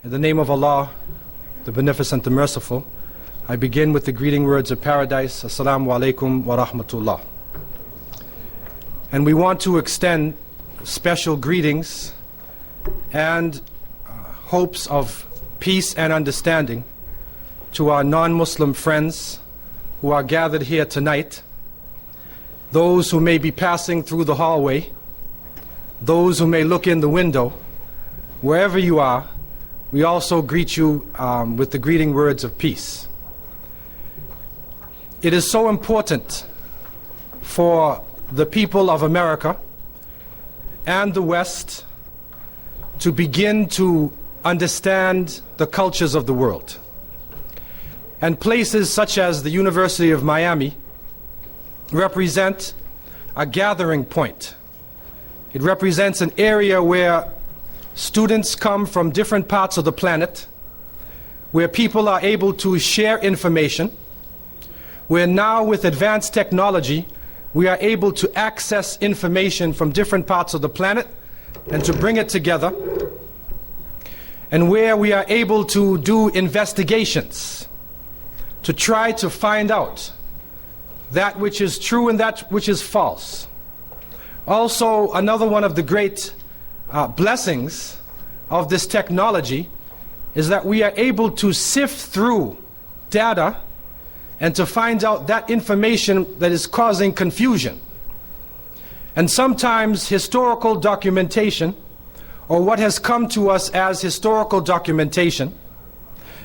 In the name of Allah, the Beneficent, the Merciful, I begin with the greeting words of paradise. Assalamu alaikum wa rahmatullah. And we want to extend special greetings and hopes of peace and understanding to our non-Muslim friends who are gathered here tonight, those who may be passing through the hallway, those who may look in the window. Wherever you are, we also greet you with the greeting words of peace. It is so important for the people of America and the West to begin to understand the cultures of the world. And places such as the University of Miami represent a gathering point. It represents an area where students come from different parts of the planet, where people are able to share information, where now with advanced technology we are able to access information from different parts of the planet and to bring it together, and where we are able to do investigations to try to find out that which is true and that which is false. Also, another one of the great blessings of this technology is that we are able to sift through data and to find out that information that is causing confusion. And sometimes historical documentation, or what has come to us as historical documentation,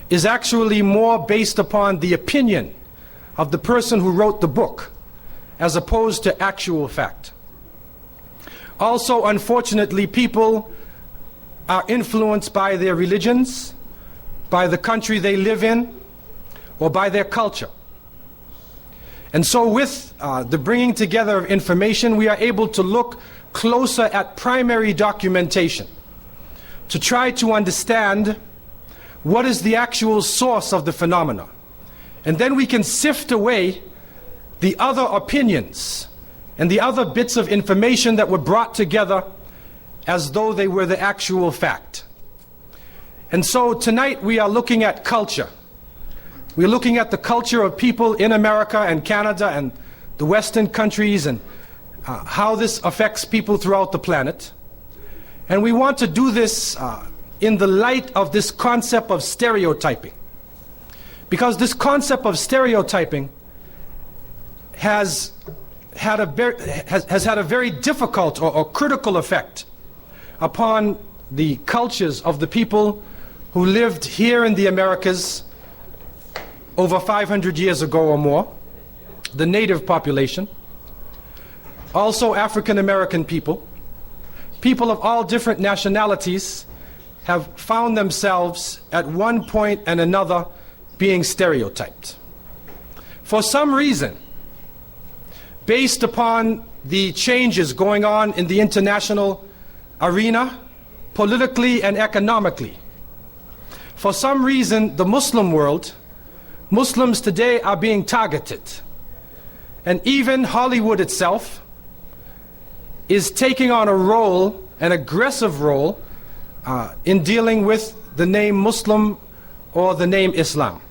is actually more based upon the opinion of the person who wrote the book as opposed to actual fact. Also, unfortunately, people are influenced by their religions, by the country they live in, or by their culture. And so with the bringing together of information, we are able to look closer at primary documentation to try to understand what is the actual source of the phenomena. And then we can sift away the other opinions and the other bits of information that were brought together as though they were the actual fact. And so tonight we are looking at culture. We're looking at the culture of people in America and Canada and the Western countries, and how this affects people throughout the planet. And we want to do this in the light of this concept of stereotyping. Because this concept of stereotyping has had a very difficult or critical effect upon the cultures of the people who lived here in the Americas over 500 years ago or more, the native population, also African American people. People of all different nationalities have found themselves at one point and another being stereotyped. For some reason, based upon the changes going on in the international arena, politically and economically, for some reason, the Muslim world, Muslims today are being targeted. And even Hollywood itself is taking on a role, an aggressive role, in dealing with the name Muslim or the name Islam.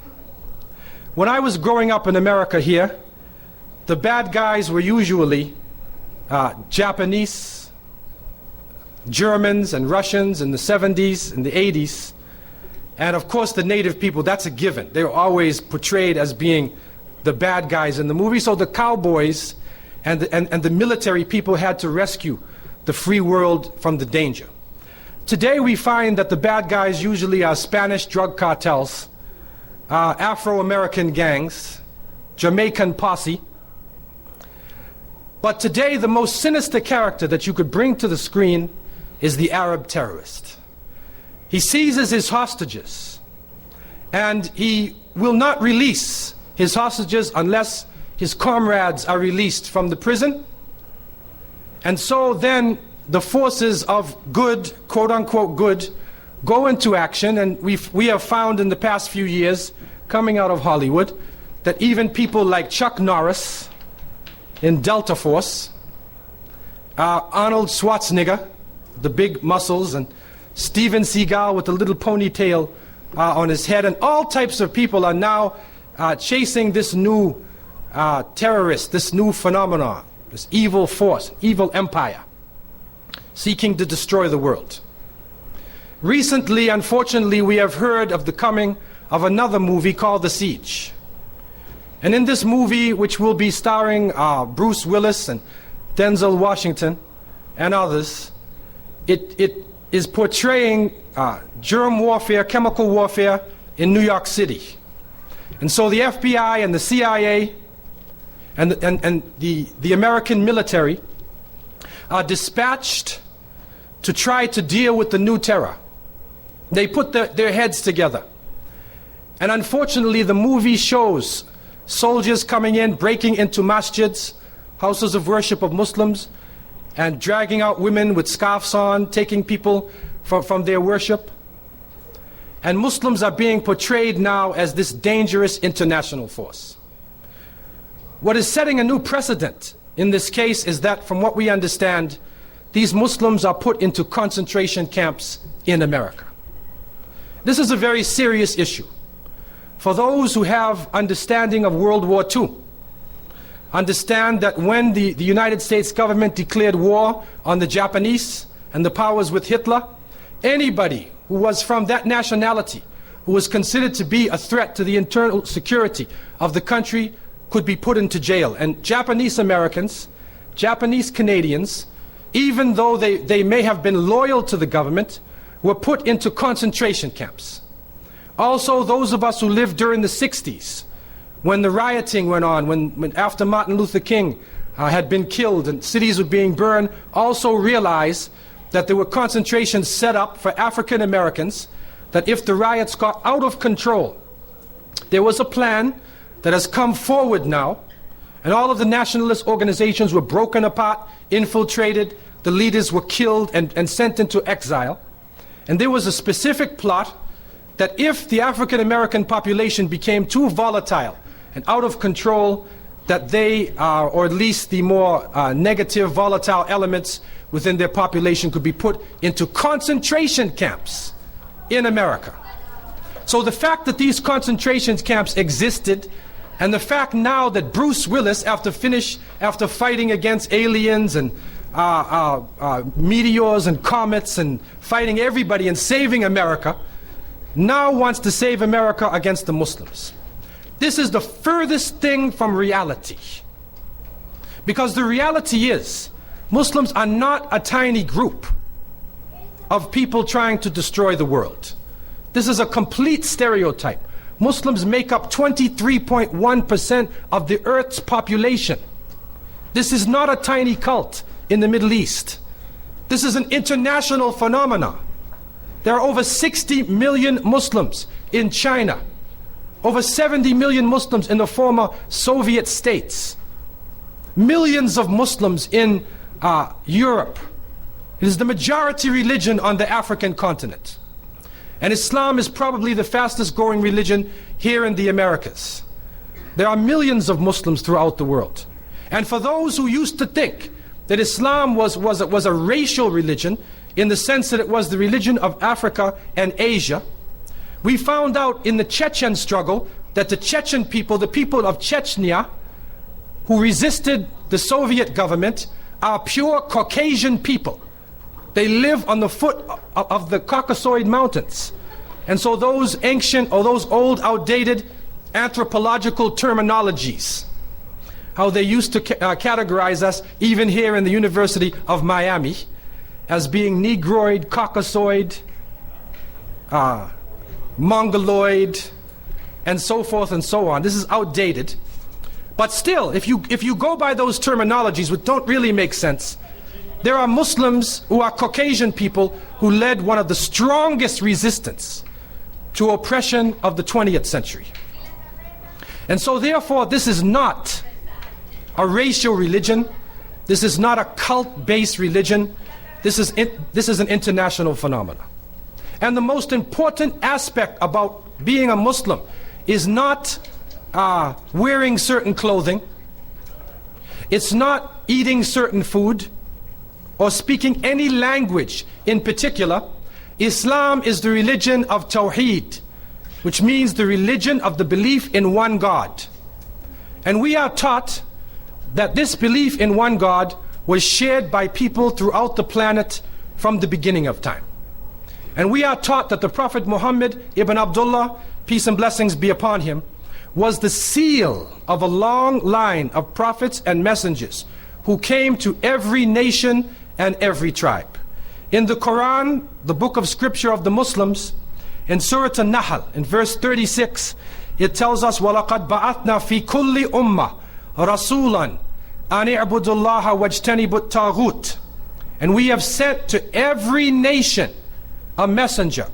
When I was growing up in America here, the bad guys were usually Japanese, Germans and Russians in the 70s and the 80s. And of course the native people, that's a given. They were always portrayed as being the bad guys in the movie. So the cowboys and the military people had to rescue the free world from the danger. Today we find that the bad guys usually are Spanish drug cartels, Afro-American gangs, Jamaican posse. But today the most sinister character that you could bring to the screen is the Arab terrorist. He seizes his hostages, and he will not release his hostages unless his comrades are released from the prison. And so then the forces of good, quote-unquote good, go into action, and we have found in the past few years, coming out of Hollywood, that even people like Chuck Norris in Delta Force, Arnold Schwarzenegger, the big muscles, and Steven Seagal with a little ponytail on his head, and all types of people are now chasing this new terrorist, this new phenomenon, this evil force, evil empire, seeking to destroy the world. Recently, unfortunately, we have heard of the coming of another movie called The Siege. And in this movie, which will be starring Bruce Willis and Denzel Washington and others, it is portraying germ warfare, chemical warfare in New York City. And so the FBI and the CIA and the American military are dispatched to try to deal with the new terror. They put their heads together. And unfortunately, the movie shows soldiers coming in, breaking into masjids, houses of worship of Muslims, and dragging out women with scarves on, taking people from their worship. And Muslims are being portrayed now as this dangerous international force. What is setting a new precedent in this case is that, from what we understand, these Muslims are put into concentration camps in America. This is a very serious issue. For those who have understanding of World War II, understand that when the United States government declared war on the Japanese and the powers with Hitler, anybody who was from that nationality, who was considered to be a threat to the internal security of the country, could be put into jail. And Japanese Americans, Japanese Canadians, even though they may have been loyal to the government, were put into concentration camps. Also, those of us who lived during the 60s, when the rioting went on, when after Martin Luther King had been killed and cities were being burned, also realized that there were concentrations set up for African Americans, that if the riots got out of control, there was a plan that has come forward now, and all of the nationalist organizations were broken apart, infiltrated, the leaders were killed and sent into exile. And there was a specific plot that if the African American population became too volatile and out of control, that they, or at least the more negative, volatile elements within their population, could be put into concentration camps in America. So the fact that these concentration camps existed, and the fact now that Bruce Willis, after fighting against aliens and meteors and comets and fighting everybody and saving America, now wants to save America against the Muslims. This is the furthest thing from reality. Because the reality is, Muslims are not a tiny group of people trying to destroy the world. This is a complete stereotype. Muslims make up 23.1% of the Earth's population. This is not a tiny cult in the Middle East. This is an international phenomenon. There are over 60 million Muslims in China, over 70 million Muslims in the former Soviet states, millions of Muslims in Europe. It is the majority religion on the African continent. And Islam is probably the fastest growing religion here in the Americas. There are millions of Muslims throughout the world. And for those who used to think that Islam was a racial religion, in the sense that it was the religion of Africa and Asia, we found out in the Chechen struggle that the Chechen people, the people of Chechnya, who resisted the Soviet government, are pure Caucasian people. They live on the foot of the Caucasoid Mountains. And so those ancient, or those old, outdated anthropological terminologies, how they used to categorize us, even here in the University of Miami, as being Negroid, Caucasoid, Mongoloid, and so forth and so on. This is outdated. But still, if you go by those terminologies, which don't really make sense, there are Muslims who are Caucasian people who led one of the strongest resistance to oppression of the 20th century. And so therefore, this is not a racial religion. This is not a cult-based religion. This is an international phenomenon. And the most important aspect about being a Muslim is not wearing certain clothing. It's not eating certain food or speaking any language in particular. Islam is the religion of Tawheed, which means the religion of the belief in one God. And we are taught that this belief in one God was shared by people throughout the planet from the beginning of time. And we are taught that the Prophet Muhammad ibn Abdullah, peace and blessings be upon him, was the seal of a long line of prophets and messengers who came to every nation and every tribe. In the Quran, the book of scripture of the Muslims, in Surah An-Nahl, in verse 36, it tells us, وَلَقَدْ بَعَثْنَا فِي كُلِّ أُمَّةٍ رَسُولًا أَنِ اعْبُدُوا اللَّهَ وَاجْتَنِبُوا الطَّاغُوتَ. And we have sent to every nation a messenger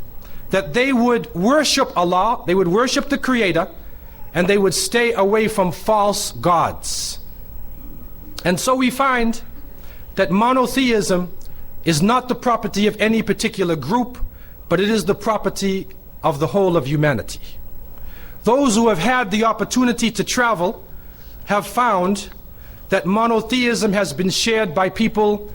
that they would worship Allah, they would worship the Creator, and they would stay away from false gods. And so we find that monotheism is not the property of any particular group, but it is the property of the whole of humanity. Those who have had the opportunity to travel have found that monotheism has been shared by people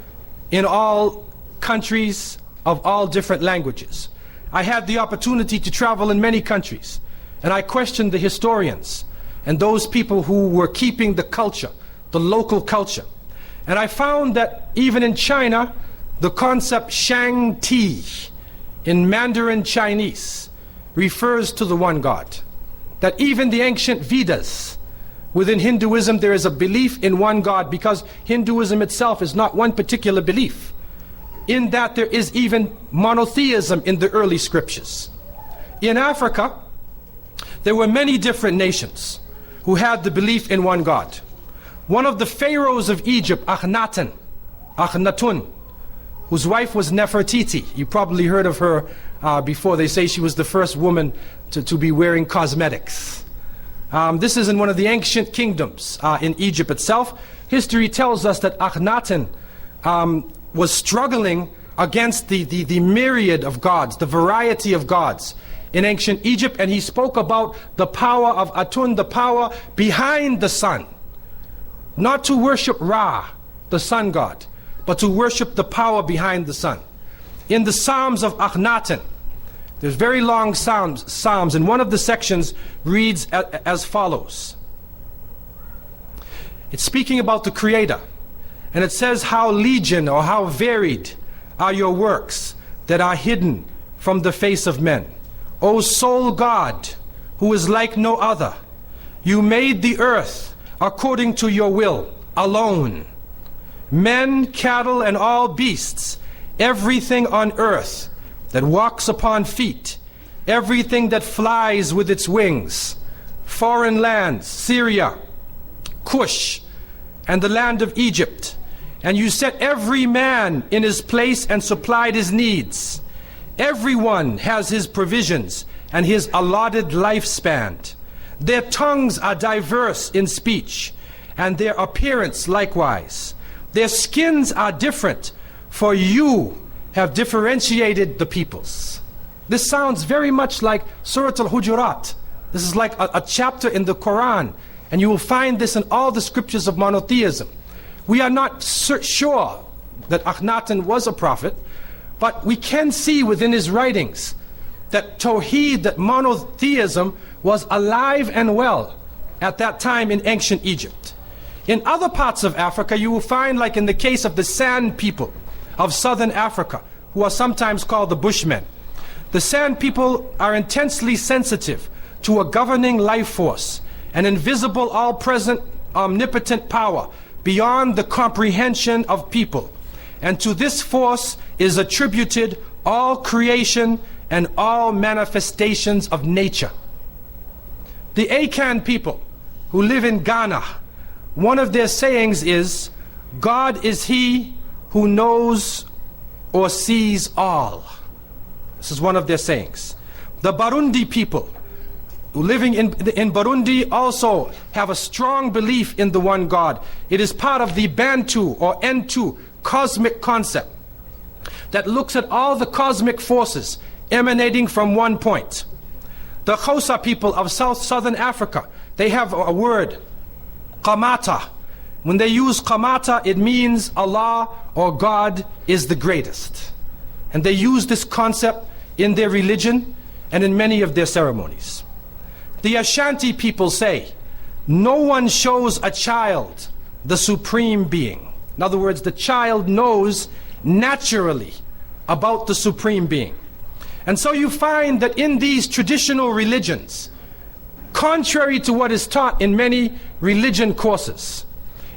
in all countries of all different languages. I had the opportunity to travel in many countries, and I questioned the historians and those people who were keeping the culture, the local culture. And I found that even in China, the concept Shang Ti in Mandarin Chinese refers to the one God. That even the ancient Vedas, within Hinduism, there is a belief in one God, because Hinduism itself is not one particular belief. In that there is even monotheism in the early scriptures. In Africa, there were many different nations who had the belief in one God. One of the pharaohs of Egypt, Akhenaten, whose wife was Nefertiti. You probably heard of her before. They say she was the first woman to be wearing cosmetics. This is in one of the ancient kingdoms in Egypt itself. History tells us that Akhenaten was struggling against the myriad of gods, the variety of gods in ancient Egypt, and he spoke about the power of Atun, the power behind the sun. Not to worship Ra, the sun god, but to worship the power behind the sun. In the Psalms of Akhenaten, there's very long psalms, and one of the sections reads as follows. It's speaking about the Creator, and it says, how legion or how varied are your works that are hidden from the face of men. O sole God, who is like no other, you made the earth according to your will, alone. Men, cattle, and all beasts, everything on earth that walks upon feet, everything that flies with its wings, foreign lands, Syria, Cush, and the land of Egypt. And you set every man in his place and supplied his needs. Everyone has his provisions and his allotted lifespan. Their tongues are diverse in speech, and their appearance likewise. Their skins are different, for you have differentiated the peoples. This sounds very much like Surah Al-Hujurat. This is like a chapter in the Quran, and you will find this in all the scriptures of monotheism. We are not sure that Akhenaten was a prophet, but we can see within his writings that Tawheed, that monotheism, was alive and well at that time in ancient Egypt. In other parts of Africa, you will find, like in the case of the San people of southern Africa, who are sometimes called the Bushmen. The San people are intensely sensitive to a governing life force, an invisible, all-present, omnipotent power beyond the comprehension of people. And to this force is attributed all creation and all manifestations of nature. The Akan people who live in Ghana, one of their sayings is, God is he who knows or sees all. This is one of their sayings. The Burundi people living in Burundi also have a strong belief in the one God. It is part of the Bantu or Entu cosmic concept that looks at all the cosmic forces emanating from one point. The Xhosa people of southern Africa, they have a word, Qamata. When they use Qamata, it means Allah or God is the greatest. And they use this concept in their religion and in many of their ceremonies. The Ashanti people say, no one shows a child the supreme being. In other words, the child knows naturally about the supreme being. And so you find that in these traditional religions, contrary to what is taught in many religion courses,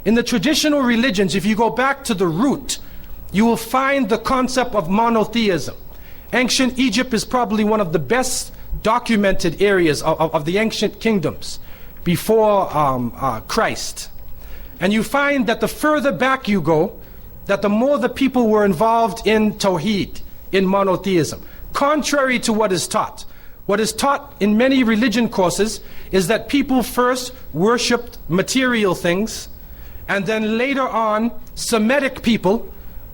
in the traditional religions, if you go back to the root, you will find the concept of monotheism. Ancient Egypt is probably one of the best documented areas of the ancient kingdoms before Christ. And you find that the further back you go, that the more the people were involved in Tawheed, in monotheism. Contrary to what is taught. What is taught in many religion courses is that people first worshipped material things, and then later on, Semitic people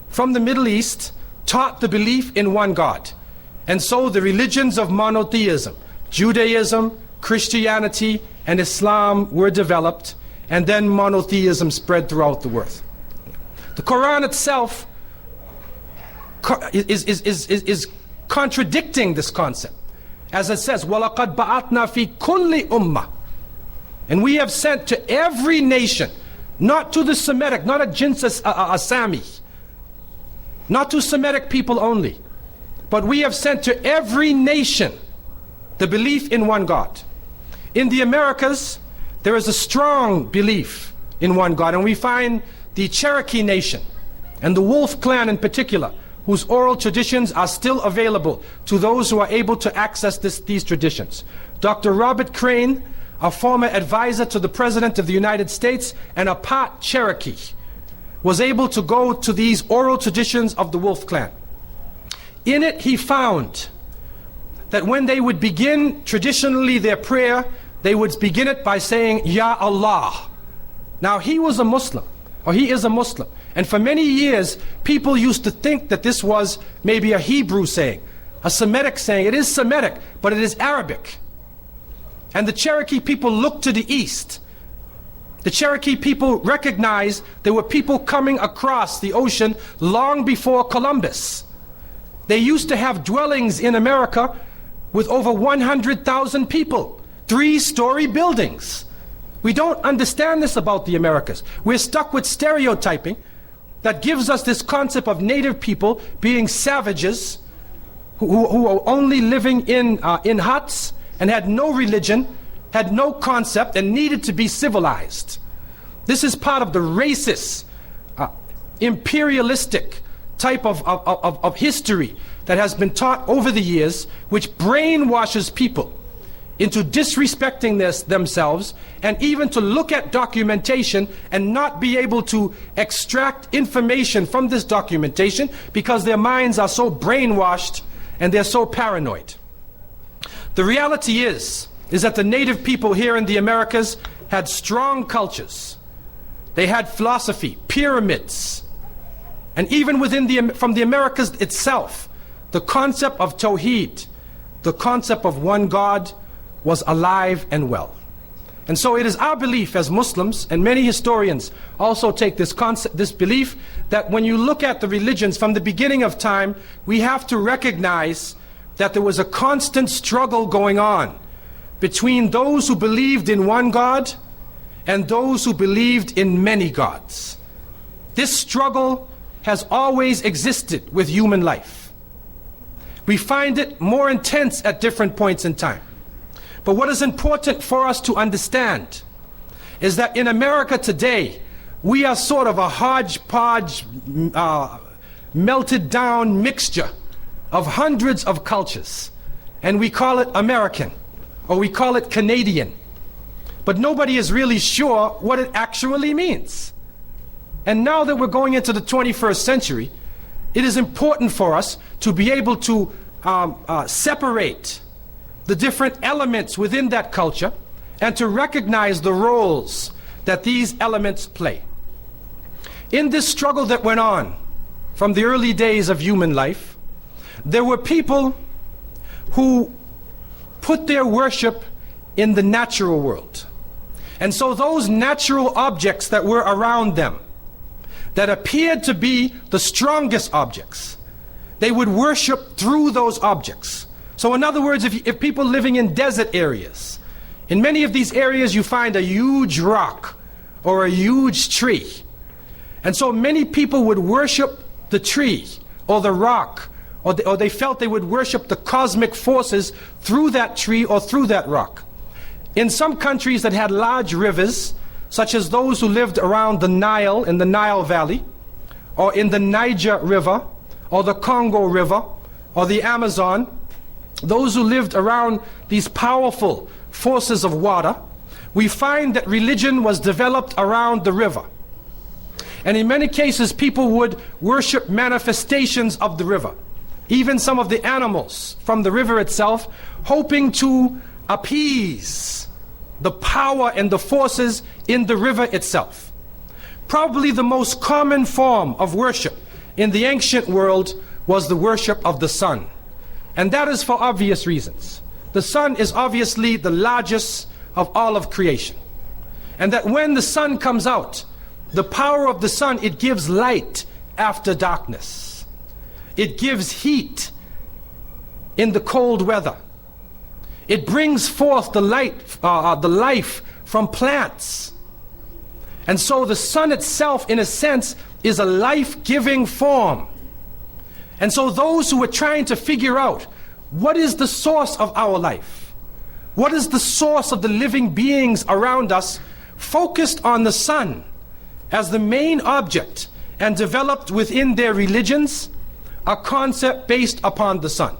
from the Middle East taught the belief in one God. And so the religions of monotheism, Judaism, Christianity, and Islam were developed, and then monotheism spread throughout the world. The Quran itself is contradicting this concept. As it says, وَلَقَدْ بَعَثْنَا فِي كُلِّ أُمَّةٍ. And we have sent to every nation, not to the Semitic, not a jins Asami, not to Semitic people only, but we have sent to every nation the belief in one God. In the Americas, there is a strong belief in one God, and we find the Cherokee Nation and the Wolf Clan in particular, whose oral traditions are still available to those who are able to access these traditions. Dr. Robert Crane, a former advisor to the President of the United States and a part Cherokee, was able to go to these oral traditions of the Wolf Clan. In it, he found that when they would begin traditionally their prayer, they would begin it by saying, Ya Allah. Now, he was a Muslim, or he is a Muslim. And for many years, people used to think that this was maybe a Hebrew saying, a Semitic saying. It is Semitic, but it is Arabic. And the Cherokee people looked to the east. The Cherokee people recognized there were people coming across the ocean long before Columbus. They used to have dwellings in America with over 100,000 people, 3-story buildings. We don't understand this about the Americas. We're stuck with stereotyping that gives us this concept of native people being savages who are only living in huts and had no religion, had no concept, and needed to be civilized. This is part of the racist, imperialistic type of history that has been taught over the years, which brainwashes people into disrespecting themselves, and even to look at documentation and not be able to extract information from this documentation because their minds are so brainwashed and they're so paranoid. The reality is that the native people here in the Americas had strong cultures. They had philosophy, pyramids, and even from the Americas itself, the concept of Tawheed, the concept of one God, was alive and well. And so it is our belief as Muslims, and many historians also take this concept, this belief, that when you look at the religions from the beginning of time, we have to recognize that there was a constant struggle going on between those who believed in one God and those who believed in many gods. This struggle has always existed with human life. We find it more intense at different points in time. But what is important for us to understand is that in America today, we are sort of a hodgepodge, melted down mixture of hundreds of cultures. And we call it American, or we call it Canadian. But nobody is really sure what it actually means. And now that we're going into the 21st century, it is important for us to be able to separate the different elements within that culture and to recognize the roles that these elements play. In this struggle that went on from the early days of human life, there were people who put their worship in the natural world. And so those natural objects that were around them, that appeared to be the strongest objects, they would worship through those objects. So in other words, if people living in desert areas, in many of these areas you find a huge rock or a huge tree. And so many people would worship the tree or the rock, or they felt they would worship the cosmic forces through that tree or through that rock. In some countries that had large rivers, such as those who lived around the Nile, in the Nile Valley, or in the Niger River, or the Congo River, or the Amazon, those who lived around these powerful forces of water, we find that religion was developed around the river. And in many cases, people would worship manifestations of the river, even some of the animals from the river itself, hoping to appease the power and the forces in the river itself. Probably the most common form of worship in the ancient world was the worship of the sun. And that is for obvious reasons. The sun is obviously the largest of all of creation. And that when the sun comes out, the power of the sun, it gives light after darkness. It gives heat in the cold weather. It brings forth the life from plants. And so the sun itself, in a sense, is a life-giving form. And so those who are trying to figure out what is the source of our life, what is the source of the living beings around us, focused on the sun as the main object and developed within their religions a concept based upon the sun.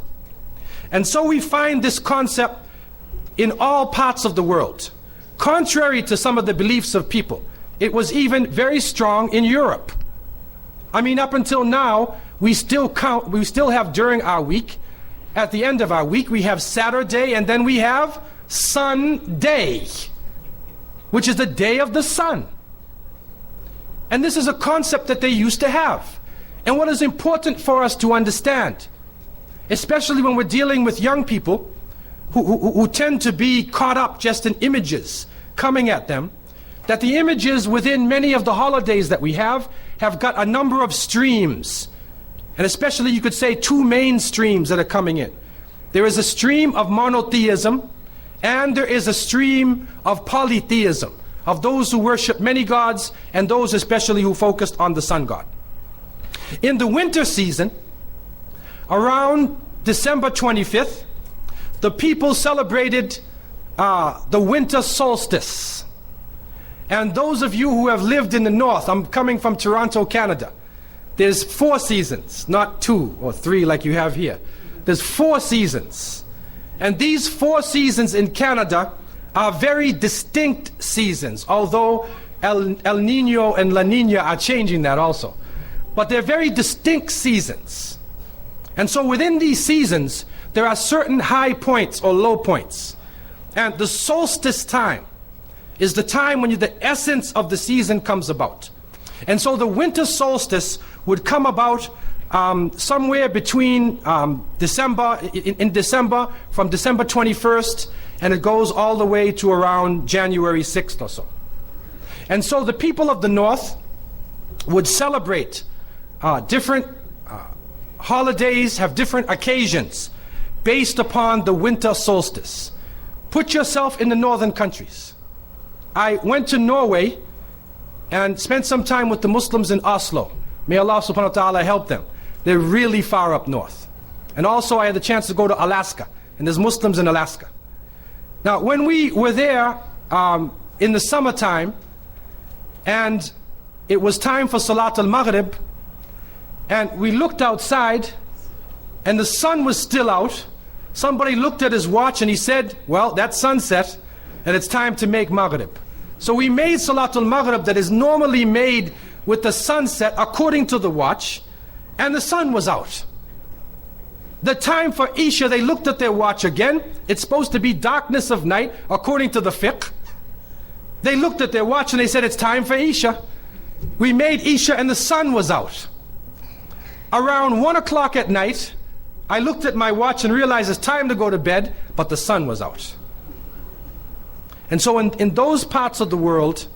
And so we find this concept in all parts of the world. Contrary to some of the beliefs of people, it was even very strong in Europe. I mean, up until now, we still have during our week, at the end of our week, we have Saturday, and then we have Sunday, which is the day of the sun. And this is a concept that they used to have. And what is important for us to understand, especially when we're dealing with young people who tend to be caught up just in images coming at them, that the images within many of the holidays that we have got a number of streams. And especially you could say two main streams that are coming in. There is a stream of monotheism, and there is a stream of polytheism, of those who worship many gods, and those especially who focused on the sun god. In the winter season, around December 25th, the people celebrated the winter solstice. And those of you who have lived in the north, I'm coming from Toronto, Canada, there's 4 seasons, not 2 or 3 like you have here. There's 4 seasons. And these 4 seasons in Canada are very distinct seasons, although El Nino and La Nina are changing that also. But they're very distinct seasons. And so within these seasons, there are certain high points or low points. And the solstice time is the time when the essence of the season comes about. And so the winter solstice would come about somewhere between December, from December 21st, and it goes all the way to around January 6th or so. And so the people of the north would celebrate different holidays, have different occasions based upon the winter solstice. Put yourself in the northern countries. I went to Norway and spent some time with the Muslims in Oslo. May Allah subhanahu wa ta'ala help them. They're really far up north. And also I had the chance to go to Alaska, and there's Muslims in Alaska. Now when we were there in the summertime, and it was time for Salat al-Maghrib, and we looked outside and the sun was still out, somebody looked at his watch and he said, well, that's sunset and it's time to make Maghrib. So we made Salat al-Maghrib that is normally made with the sunset according to the watch, and the sun was out. The time for Isha, they looked at their watch again. It's supposed to be darkness of night according to the fiqh. They looked at their watch and they said, it's time for Isha. We made Isha and the sun was out. Around 1 o'clock at night, I looked at my watch and realized it's time to go to bed, but the sun was out. And so in those parts of the world,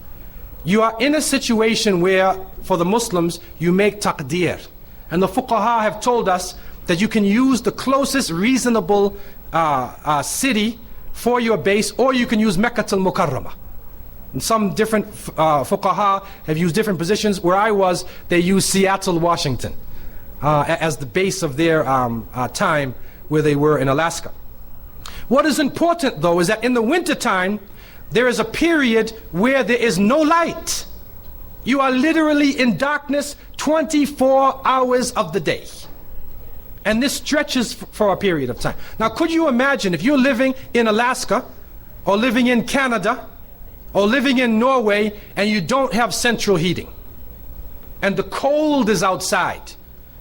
you are in a situation where, for the Muslims, you make taqdeer. And the fuqaha have told us that you can use the closest reasonable city for your base, or you can use Mecca al-Mukarramah. And some different fuqaha have used different positions. Where I was, they used Seattle, Washington as the base of their time where they were in Alaska. What is important though is that in the wintertime, there is a period where there is no light. You are literally in darkness 24 hours of the day. And this stretches for a period of time. Now, could you imagine if you're living in Alaska, or living in Canada, or living in Norway, and you don't have central heating, and the cold is outside,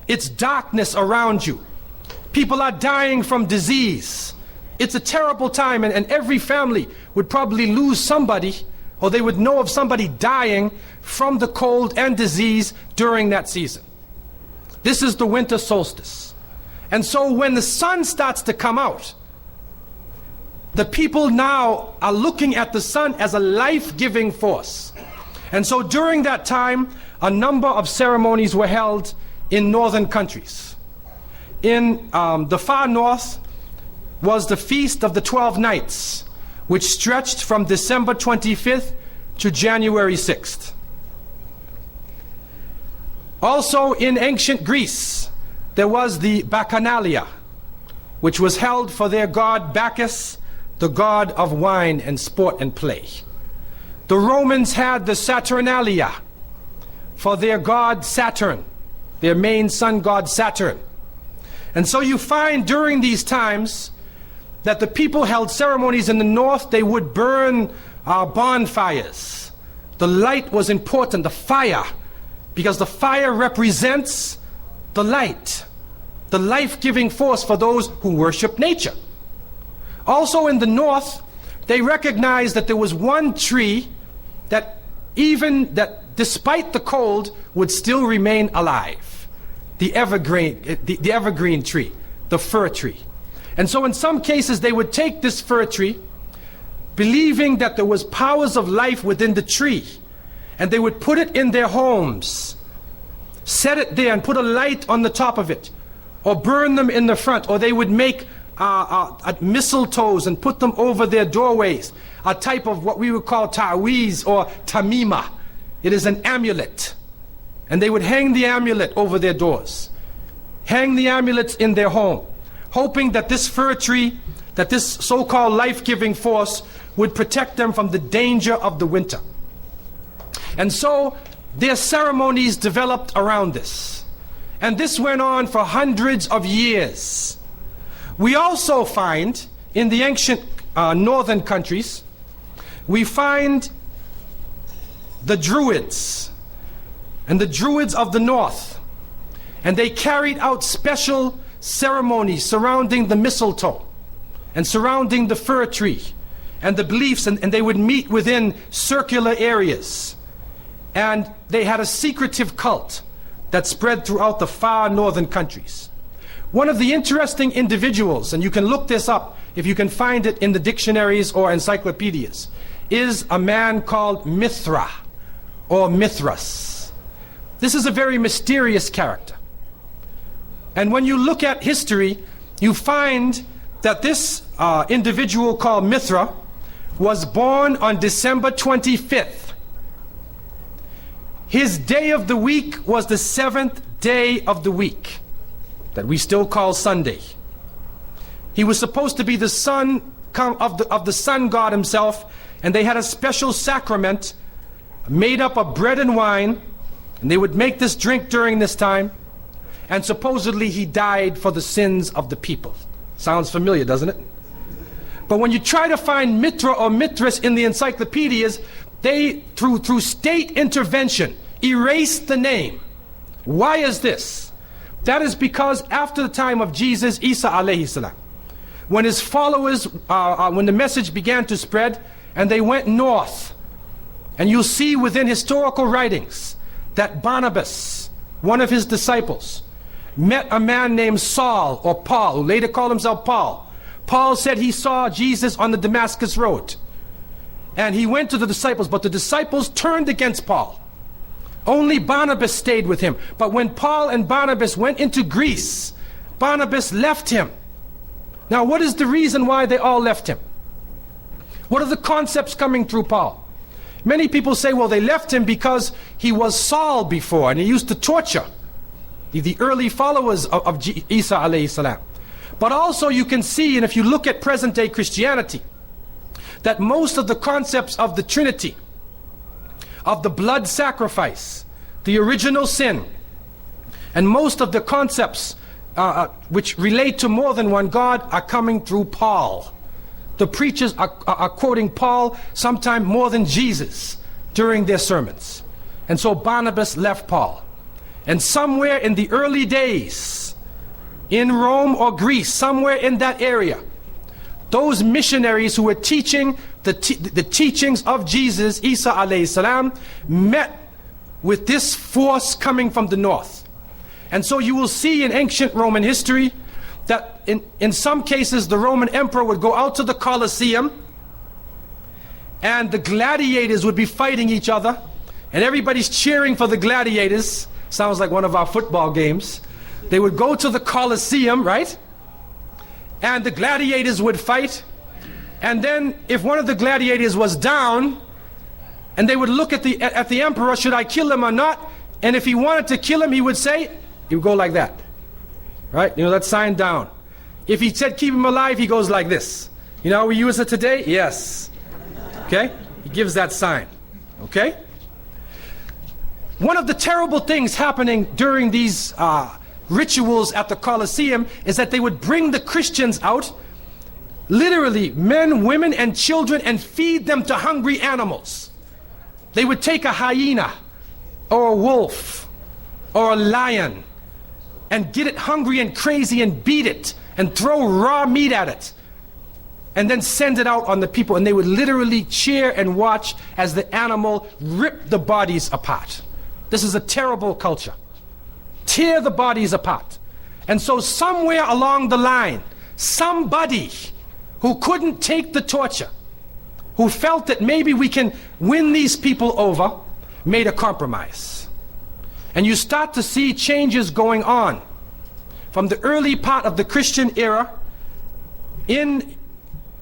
it's darkness around you, people are dying from disease, it's a terrible time, and every family would probably lose somebody, or they would know of somebody dying from the cold and disease during that season. This is the winter solstice. And so when the sun starts to come out, the people now are looking at the sun as a life-giving force. And so during that time, a number of ceremonies were held in northern countries. In the far north was the Feast of the 12 Nights, which stretched from December 25th to January 6th. Also in ancient Greece, there was the Bacchanalia, which was held for their god Bacchus, the god of wine and sport and play. The Romans had the Saturnalia for their god Saturn, their main sun god Saturn. And so you find during these times that the people held ceremonies in the north. They would burn bonfires. The light was important, the fire, because the fire represents the light, the life-giving force for those who worship nature. Also in the north, they recognized that there was one tree that despite the cold would still remain alive. The evergreen tree, the fir tree. And so in some cases they would take this fir tree, believing that there was powers of life within the tree, and they would put it in their homes, set it there and put a light on the top of it, or burn them in the front, or they would make mistletoes and put them over their doorways, a type of what we would call ta'weez or tamima. It is an amulet, and they would hang the amulet over their doors, hang the amulets in their home, hoping that this fir tree, that this so-called life-giving force would protect them from the danger of the winter. And so their ceremonies developed around this. And this went on for hundreds of years. We also find in the ancient northern countries, we find the Druids, and the Druids of the north. And they carried out special ceremonies surrounding the mistletoe and surrounding the fir tree and the beliefs, and they would meet within circular areas. And they had a secretive cult that spread throughout the far northern countries. One of the interesting individuals, and you can look this up if you can find it in the dictionaries or encyclopedias, is a man called Mithra or Mithras. This is a very mysterious character. And when you look at history, you find that this individual called Mithra was born on December 25th. His day of the week was the 7th day of the week, that we still call Sunday. He was supposed to be the son of the sun god himself, and they had a special sacrament made up of bread and wine, and they would make this drink during this time, and supposedly he died for the sins of the people. Sounds familiar, doesn't it? But when you try to find Mithra or Mithras in the encyclopedias, they, through state intervention, erased the name. Why is this? That is because after the time of Jesus, Isa alayhi salam, when his followers, when the message began to spread, and they went north, and you'll see within historical writings that Barnabas, one of his disciples, met a man named Saul or Paul, who later called himself Paul. Paul said he saw Jesus on the Damascus road, and he went to the disciples, but the disciples turned against Paul. Only Barnabas stayed with him. But when Paul and Barnabas went into Greece, Barnabas left him. Now, what is the reason why they all left him? What are the concepts coming through Paul? Many people say, well, they left him because he was Saul before, and he used to torture the early followers of Isa alayhi salam. But also you can see, and if you look at present day Christianity, that most of the concepts of the Trinity, of the blood sacrifice, the original sin, and most of the concepts which relate to more than one God are coming through Paul. The preachers are quoting Paul sometime more than Jesus during their sermons. And so Barnabas left Paul. And somewhere in the early days, in Rome or Greece, somewhere in that area, those missionaries who were teaching the teachings of Jesus, Isa alayhi salam, met with this force coming from the north. And so you will see in ancient Roman history that in some cases the Roman emperor would go out to the Colosseum and the gladiators would be fighting each other and everybody's cheering for the gladiators. Sounds like one of our football games. They would go to the Colosseum, right? And the gladiators would fight. And then if one of the gladiators was down, and they would look at the emperor, should I kill him or not? And if he wanted to kill him, he would say, he would go like that. Right? You know, that sign down. If he said keep him alive, he goes like this. You know how we use it today? Yes. Okay? He gives that sign. Okay? One of the terrible things happening during these rituals at the Colosseum is that they would bring the Christians out, literally men, women, and children, and feed them to hungry animals. They would take a hyena or a wolf or a lion and get it hungry and crazy and beat it and throw raw meat at it and then send it out on the people, and they would literally cheer and watch as the animal ripped the bodies apart. This is a terrible culture. Tear the bodies apart. And so somewhere along the line, somebody who couldn't take the torture, who felt that maybe we can win these people over, made a compromise. And you start to see changes going on from the early part of the Christian era in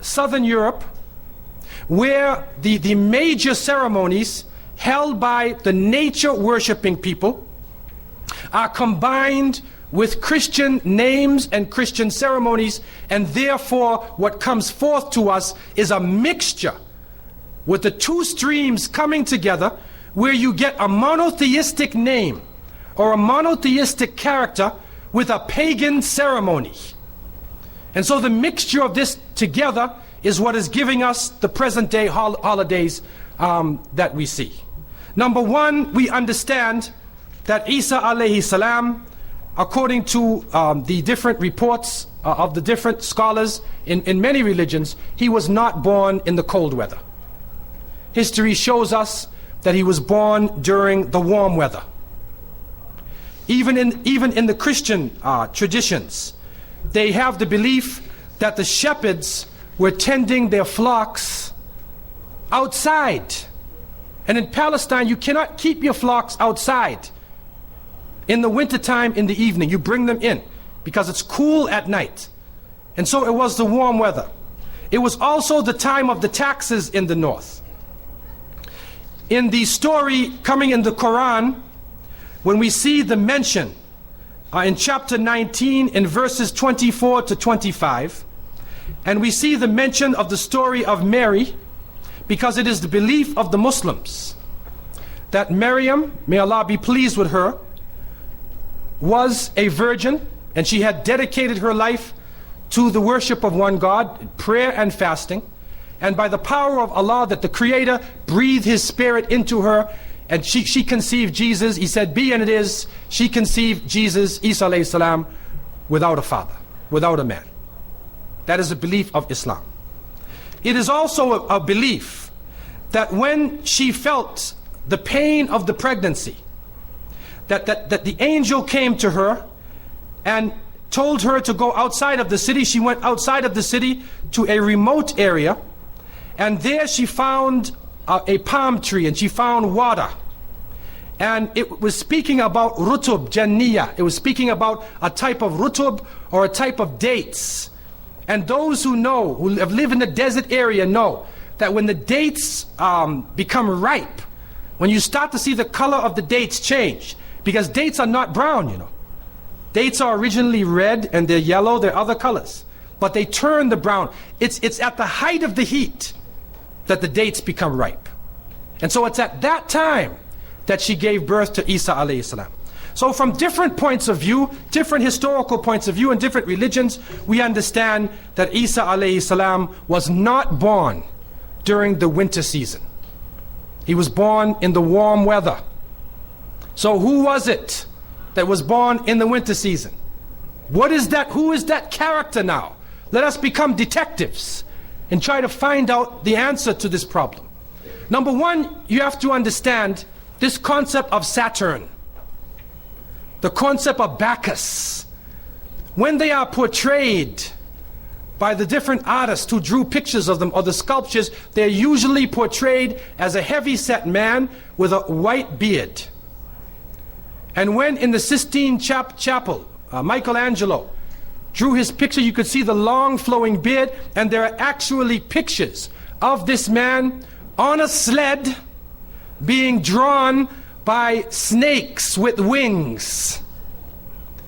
Southern Europe, where the major ceremonies held by the nature worshipping people are combined with Christian names and Christian ceremonies, and therefore what comes forth to us is a mixture with the two streams coming together, where you get a monotheistic name or a monotheistic character with a pagan ceremony. And so the mixture of this together is what is giving us the present day holidays that we see. Number one, we understand that Isa alayhi salam, according to the different reports of the different scholars in many religions, he was not born in the cold weather. History shows us that he was born during the warm weather. Even in the Christian traditions, they have the belief that the shepherds were tending their flocks outside. And in Palestine, you cannot keep your flocks outside in the wintertime in the evening. You bring them in because it's cool at night. And so it was the warm weather. It was also the time of the taxes in the north. In the story coming in the Quran, when we see the mention in chapter 19 in verses 24 to 25, and we see the mention of the story of Mary, because it is the belief of the Muslims that Maryam, may Allah be pleased with her, was a virgin, and she had dedicated her life to the worship of one God, prayer and fasting, and by the power of Allah, that the Creator breathed His Spirit into her, and she conceived Jesus. He said, be, and it is. She conceived Jesus, Isa alayhi salam, without a father, without a man. That is a belief of Islam. It is also a belief that when she felt the pain of the pregnancy, that the angel came to her and told her to go outside of the city. She went outside of the city to a remote area, and there she found a palm tree, and she found water. And it was speaking about rutub, janniya. It was speaking about a type of rutub or a type of dates. And those who know, who have lived in the desert area know that when the dates become ripe, when you start to see the color of the dates change, because dates are not brown, you know. Dates are originally red and they're yellow, they're other colors. But they turn the brown. It's at the height of the heat that the dates become ripe. And so it's at that time that she gave birth to Isa alayhi salam. So from different points of view, different historical points of view and different religions, we understand that Isa alayhi salam was not born during the winter season. He was born in the warm weather. So who was it that was born in the winter season? What is that? Who is that character now? Let us become detectives and try to find out the answer to this problem. Number one, you have to understand this concept of Saturn, the concept of Bacchus. When they are portrayed by the different artists who drew pictures of them or the sculptures, they're usually portrayed as a heavy-set man with a white beard. And when in the Sistine Chapel, Michelangelo drew his picture, you could see the long flowing beard, and there are actually pictures of this man on a sled being drawn by snakes with wings.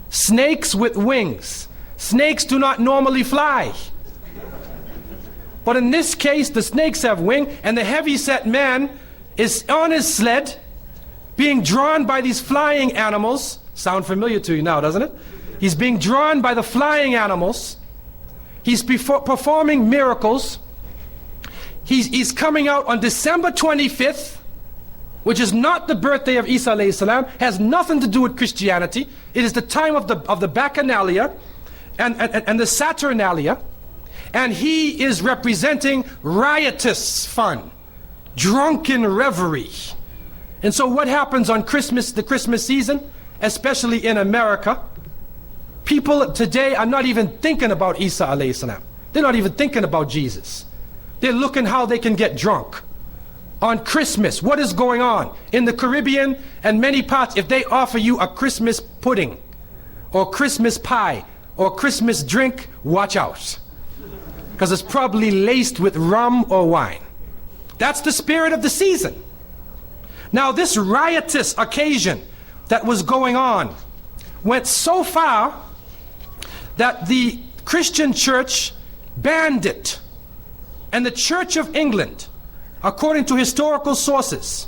Snakes with wings. Snakes do not normally fly. But in this case, the snakes have wings, and the heavy-set man is on his sled being drawn by these flying animals. Sound familiar to you now, doesn't it? He's being drawn by the flying animals. He's performing miracles. He's coming out on December 25th, which is not the birthday of Isa alayhi salam, has nothing to do with Christianity. It is the time of the Bacchanalia and the Saturnalia. And he is representing riotous fun, drunken revelry. And so what happens on Christmas, the Christmas season, especially in America? People today are not even thinking about Isa alayhi salam. They're not even thinking about Jesus. They're looking how they can get drunk. On Christmas, what is going on? In the Caribbean and many parts, if they offer you a Christmas pudding, or Christmas pie, or Christmas drink, watch out. Because it's probably laced with rum or wine. That's the spirit of the season. Now this riotous occasion that was going on went so far that the Christian church banned it. And the Church of England, according to historical sources,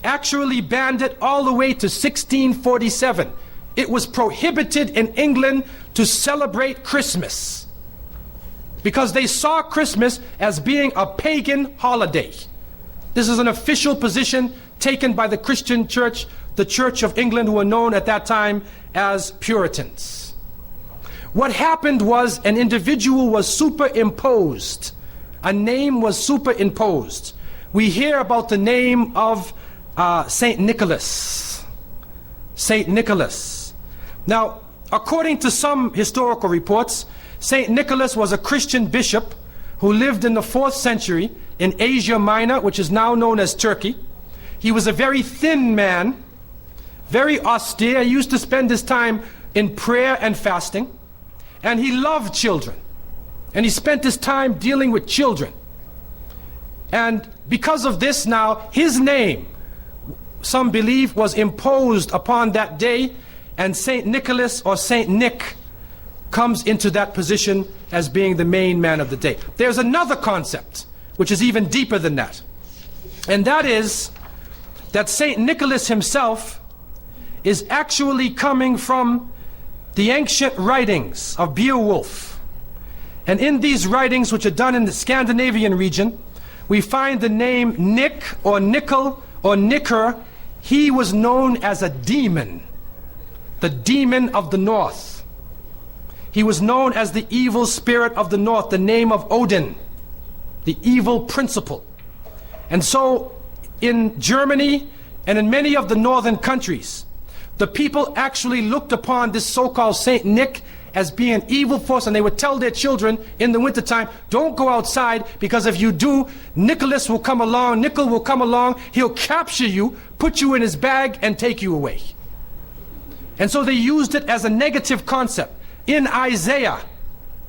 actually banned it all the way to 1647. It was prohibited in England to celebrate Christmas because they saw Christmas as being a pagan holiday. This is an official position taken by the Christian church, the Church of England, who were known at that time as Puritans. What happened was an individual was superimposed. A name was superimposed. We hear about the name of Saint Nicholas. Saint Nicholas. Now, according to some historical reports, Saint Nicholas was a Christian bishop who lived in the 4th century in Asia Minor, which is now known as Turkey. He was a very thin man, very austere. He used to spend his time in prayer and fasting. And he loved children. And he spent his time dealing with children. And because of this now, his name, some believe, was imposed upon that day, and Saint Nicholas or Saint Nick comes into that position as being the main man of the day. There's another concept which is even deeper than that. And that is that Saint Nicholas himself is actually coming from the ancient writings of Beowulf. And in these writings, which are done in the Scandinavian region, we find the name Nick or Nickel or Nicker. He was known as a demon, the demon of the north. He was known as the evil spirit of the north, the name of Odin, the evil principle. And so in Germany and in many of the northern countries, the people actually looked upon this so-called Saint Nick as being an evil force, and they would tell their children in the wintertime, don't go outside, because if you do, Nicholas will come along, Nickel will come along, he'll capture you, put you in his bag, and take you away. And so they used it as a negative concept. In Isaiah,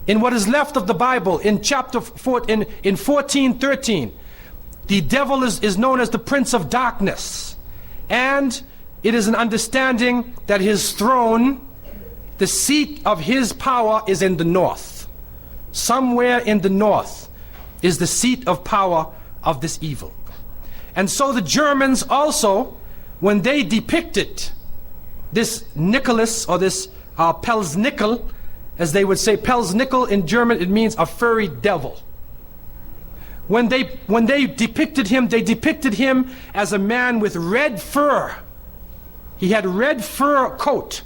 in what is left of the Bible, in chapter 4, in 14:13, the devil is known as the prince of darkness. And it is an understanding that his throne, the seat of his power, is in the north. Somewhere in the north is the seat of power of this evil. And so the Germans also, when they depicted this Nicholas, or this Pelznickel, as they would say, Pelznickel in German, it means a furry devil. When they depicted him, they depicted him as a man with red fur. He had red fur coat,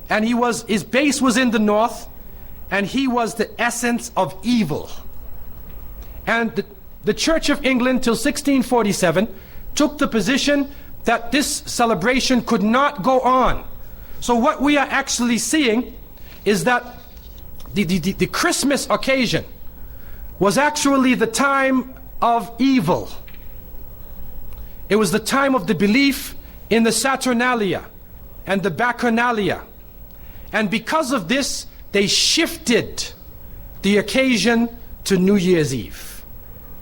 and his base was in the north, and he was the essence of evil. And the Church of England till 1647 took the position that this celebration could not go on. So what we are actually seeing is that the Christmas occasion was actually the time of evil. It was the time of the belief in the Saturnalia and the Bacchanalia. And because of this, they shifted the occasion to New Year's Eve.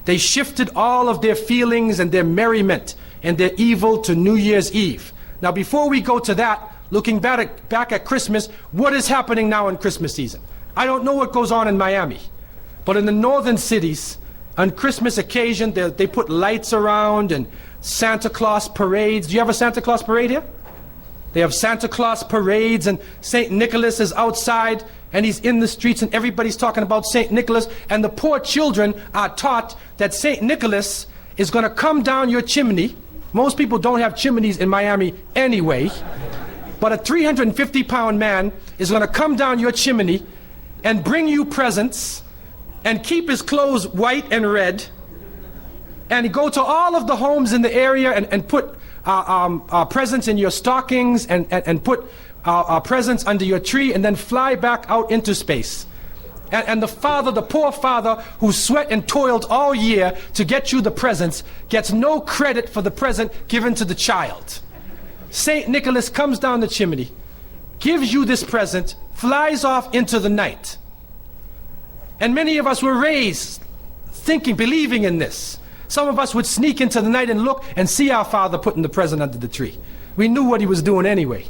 They shifted all of their feelings and their merriment and their evil to New Year's Eve. Now, before we go to that, looking back at Christmas, what is happening now in Christmas season? I don't know what goes on in Miami, but in the northern cities, on Christmas occasion, they put lights around and Santa Claus parades. Do you have a Santa Claus parade here? They have Santa Claus parades, and St. Nicholas is outside, and he's in the streets, and everybody's talking about St. Nicholas, and the poor children are taught that St. Nicholas is going to come down your chimney. Most people don't have chimneys in Miami anyway, but a 350-pound man is going to come down your chimney and bring you presents and keep his clothes white and red, and go to all of the homes in the area and put presents in your stockings and put presents under your tree, and then fly back out into space. And the poor father who sweat and toiled all year to get you the presents, gets no credit for the present given to the child. St. Nicholas comes down the chimney, gives you this present, flies off into the night. And many of us were raised thinking, believing in this. Some of us would sneak into the night and look and see our father putting the present under the tree. We knew what he was doing anyway.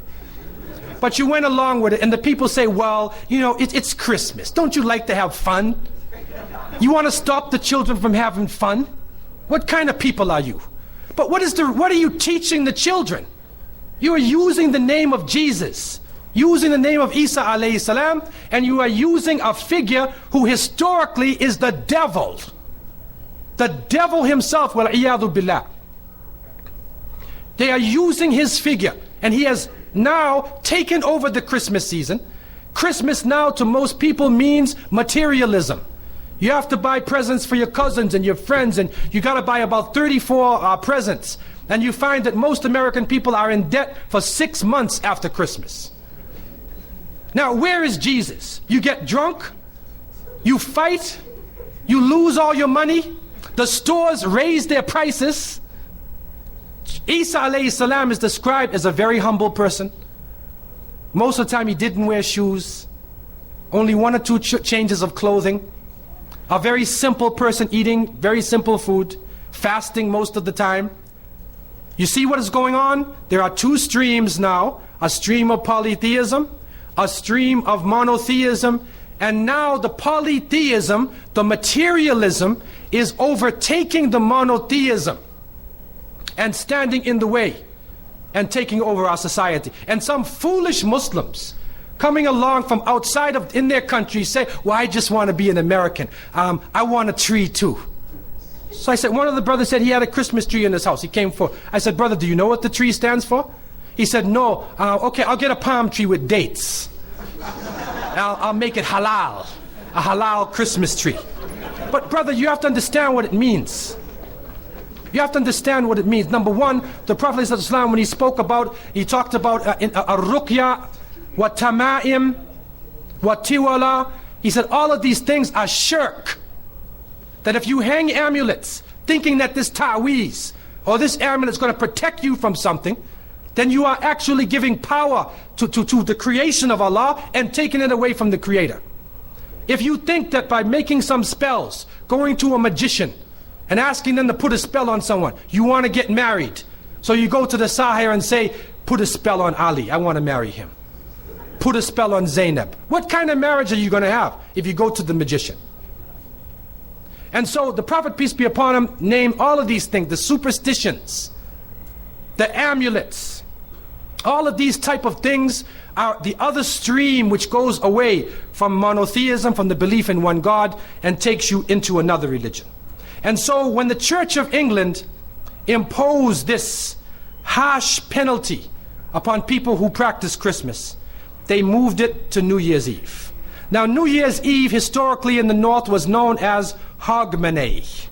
But you went along with it, and the people say, well, you know, it's Christmas. Don't you like to have fun? You want to stop the children from having fun? What kind of people are you? But what are you teaching the children? You are using the name of Jesus, using the name of Isa alayhi salam, and you are using a figure who historically is the devil. The devil himself, wal-iyadhu billah. They are using his figure, and he has now taken over the Christmas season. Christmas now to most people means materialism. You have to buy presents for your cousins and your friends, and you got to buy about 34 presents. And you find that most American people are in debt for 6 months after Christmas. Now, where is Jesus? You get drunk, you fight, you lose all your money, the stores raise their prices. Isa alayhi salam is described as a very humble person. Most of the time he didn't wear shoes, only 1 or 2 changes of clothing. A very simple person, eating very simple food, fasting most of the time. You see what is going on? There are 2 streams now, a stream of polytheism, a stream of monotheism, and now the polytheism, the materialism, is overtaking the monotheism and standing in the way and taking over our society. And some foolish Muslims coming along from outside of in their country say, well, I just want to be an American. I want a tree too. So I said, one of the brothers said he had a Christmas tree in his house. He came for, I said, brother, do you know what the tree stands for? He said, no. Okay, I'll get a palm tree with dates. I'll make it halal, a halal Christmas tree. But brother, you have to understand what it means. You have to understand what it means. Number one, the Prophet ﷺ, when he talked about a ruqya wa tama'im watiwala. He said all of these things are shirk. That if you hang amulets thinking that this ta'weez or this amulet is going to protect you from something, then you are actually giving power to the creation of Allah and taking it away from the Creator. If you think that by making some spells, going to a magician and asking them to put a spell on someone, you want to get married, so you go to the Sahir and say, put a spell on Ali, I want to marry him. Put a spell on Zainab. What kind of marriage are you going to have if you go to the magician? And so the Prophet, peace be upon him, named all of these things, the superstitions, the amulets, all of these type of things are the other stream which goes away from monotheism, from the belief in one God, and takes you into another religion. And so when the Church of England imposed this harsh penalty upon people who practice Christmas, they moved it to New Year's Eve. Now, New Year's Eve historically in the North was known as Hogmanay.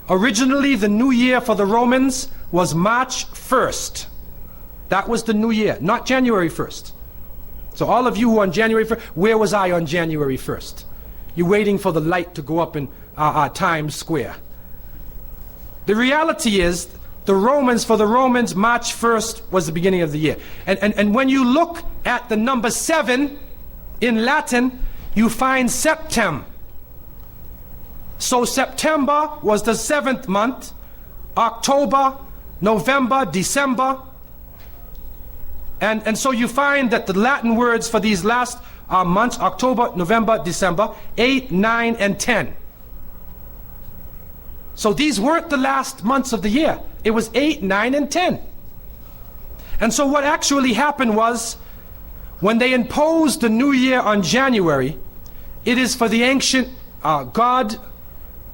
Originally, the New Year for the Romans was March 1st. That was the New Year, not January 1st. So all of you who are on January 1st, where was I on January 1st? You're waiting for the light to go up in Times Square. The reality is, for the Romans, March 1st was the beginning of the year. And when you look at the number 7 in Latin, you find Septem. So September was the 7th month, October, November, December. And so you find that the Latin words for these last months, October, November, December, 8, 9, and 10. So these weren't the last months of the year. It was 8, 9, and 10. And so what actually happened was, when they imposed the New Year on January, it is for the ancient god,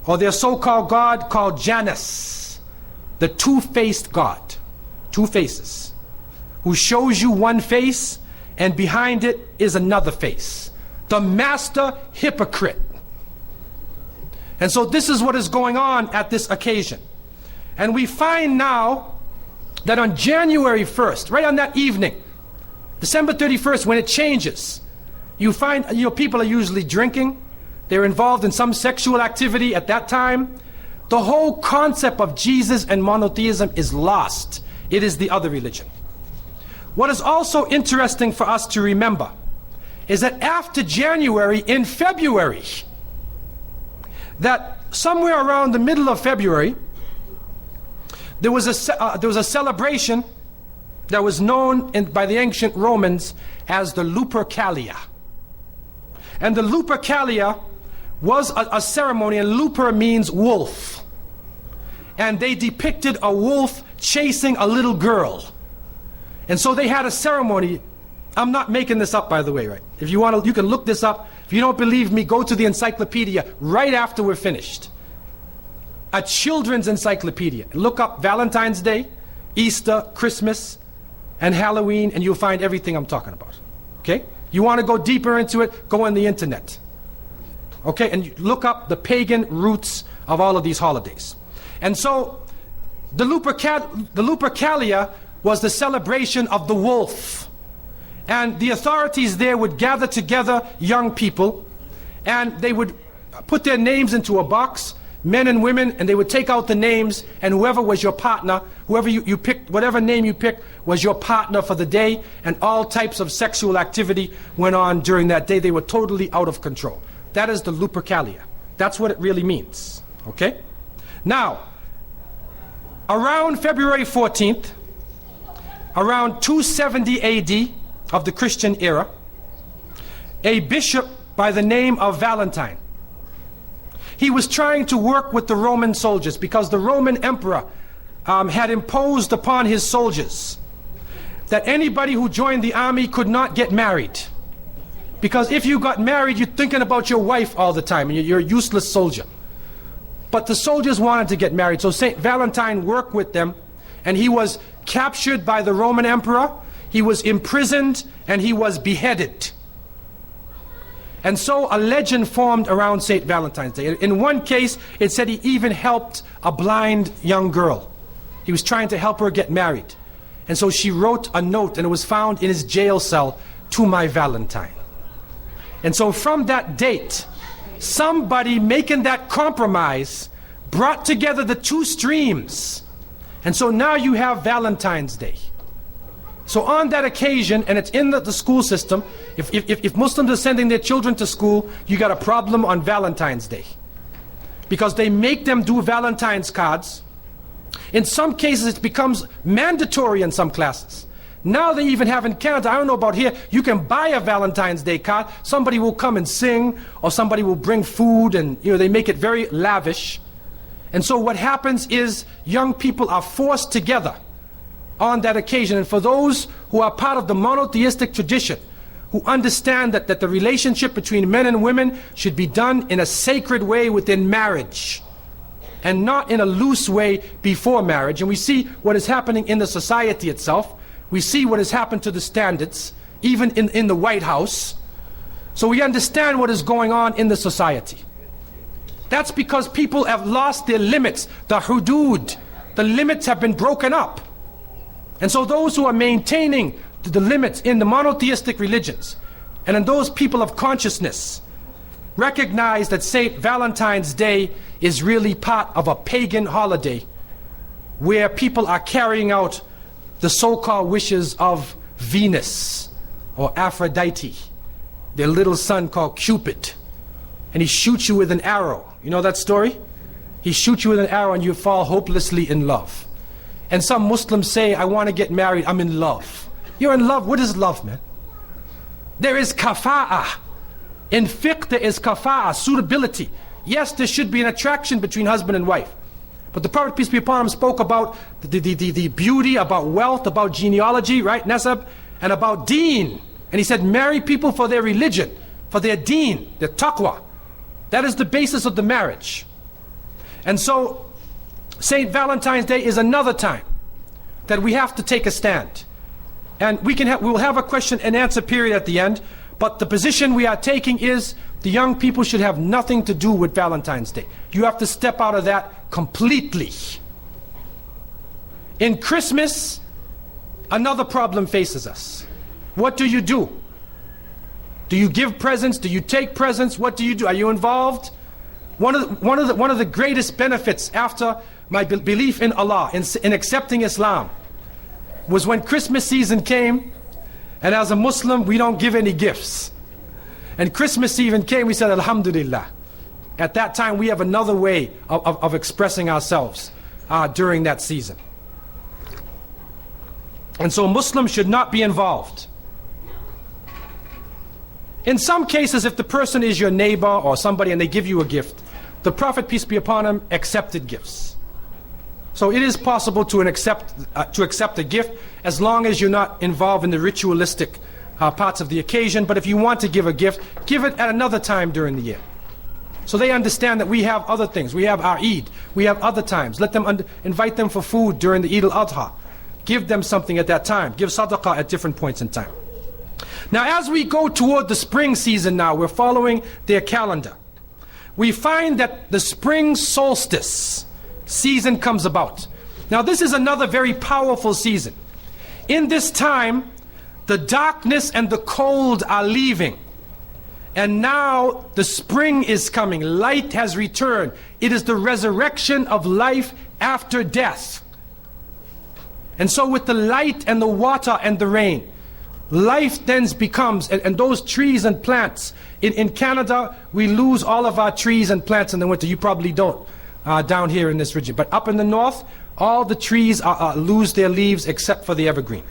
or their so-called god called Janus, the two-faced god, 2 faces, who shows you one face and behind it is another face, the master hypocrite. And so this is what is going on at this occasion. And we find now that on January 1st, right on that evening, December 31st, when it changes, you find people are usually drinking, they're involved in some sexual activity at that time. The whole concept of Jesus and monotheism is lost. It is the other religion. What is also interesting for us to remember is that after January, in February, that somewhere around the middle of February, there was a celebration that was known by the ancient Romans as the Lupercalia. And the Lupercalia was a ceremony, and luper means wolf. And they depicted a wolf chasing a little girl. And so they had a ceremony. I'm not making this up, by the way, right? If you want to, you can look this up. If you don't believe me, go to the encyclopedia right after we're finished. A children's encyclopedia. Look up Valentine's Day, Easter, Christmas, and Halloween, and you'll find everything I'm talking about. Okay? You want to go deeper into it, go on the internet. Okay? And you look up the pagan roots of all of these holidays. And so, the Lupercalia was the celebration of the wolf. And the authorities there would gather together young people, and they would put their names into a box, men and women, and they would take out the names, and whoever was your partner, whoever you picked, whatever name you picked, was your partner for the day, and all types of sexual activity went on during that day. They were totally out of control. That is the Lupercalia. That's what it really means. Okay? Now, around February 14th, around 270 AD of the Christian era, a bishop by the name of Valentine, he was trying to work with the Roman soldiers because the Roman emperor had imposed upon his soldiers that anybody who joined the army could not get married. Because if you got married, you're thinking about your wife all the time, and you're a useless soldier. But the soldiers wanted to get married, so Saint Valentine worked with them, and he was captured by the Roman emperor, he was imprisoned, and he was beheaded. And so a legend formed around St. Valentine's Day. In one case, it said he even helped a blind young girl. He was trying to help her get married. And so she wrote a note, and it was found in his jail cell, "To my Valentine." And so from that date, somebody making that compromise brought together the two streams. And so now you have Valentine's Day. So on that occasion, and it's in the school system, if Muslims are sending their children to school, you got a problem on Valentine's Day. Because they make them do Valentine's cards. In some cases it becomes mandatory in some classes. Now they even have in Canada, I don't know about here, you can buy a Valentine's Day card, somebody will come and sing, or somebody will bring food, and they make it very lavish. And so what happens is young people are forced together on that occasion. And for those who are part of the monotheistic tradition, who understand that the relationship between men and women should be done in a sacred way within marriage, and not in a loose way before marriage. And we see what is happening in the society itself. We see what has happened to the standards, even in the White House. So we understand what is going on in the society. That's because people have lost their limits, the hudud. The limits have been broken up. And so those who are maintaining the limits in the monotheistic religions, and in those people of consciousness, recognize that St. Valentine's Day is really part of a pagan holiday where people are carrying out the so-called wishes of Venus or Aphrodite, their little son called Cupid. And he shoots you with an arrow. You know that story? He shoots you with an arrow and you fall hopelessly in love. And some Muslims say, I want to get married, I'm in love. You're in love. What is love, man? There is kafa'ah. In fiqh there is kafa'ah, suitability. Yes, there should be an attraction between husband and wife. But the Prophet, peace be upon him, spoke about the beauty, about wealth, about genealogy, right, nasab, and about deen. And he said, marry people for their religion, for their deen, their taqwa. That is the basis of the marriage. And so, St. Valentine's Day is another time that we have to take a stand. And we will have a question and answer period at the end, but the position we are taking is the young people should have nothing to do with Valentine's Day. You have to step out of that completely. In Christmas, another problem faces us. What do you do? Do you give presents? Do you take presents? What do you do? Are you involved? One of the greatest benefits after my belief in Allah, in accepting Islam, was when Christmas season came, and as a Muslim we don't give any gifts. And Christmas even came, we said Alhamdulillah. At that time we have another way of expressing ourselves during that season. And so Muslims should not be involved. In some cases, if the person is your neighbor or somebody and they give you a gift, the Prophet, peace be upon him, accepted gifts. So it is possible to accept a gift as long as you're not involved in the ritualistic parts of the occasion. But if you want to give a gift, give it at another time during the year. So they understand that we have other things. We have our Eid. We have other times. Let them invite them for food during the Eid al-Adha. Give them something at that time. Give sadaqah at different points in time. Now as we go toward the spring season now, we're following their calendar. We find that the spring solstice season comes about. Now this is another very powerful season. In this time, the darkness and the cold are leaving. And now the spring is coming. Light has returned. It is the resurrection of life after death. And so with the light and the water and the rain, life then becomes, and those trees and plants, in Canada we lose all of our trees and plants in the winter. You probably don't down here in this region. But up in the north, all the trees lose their leaves except for the evergreen.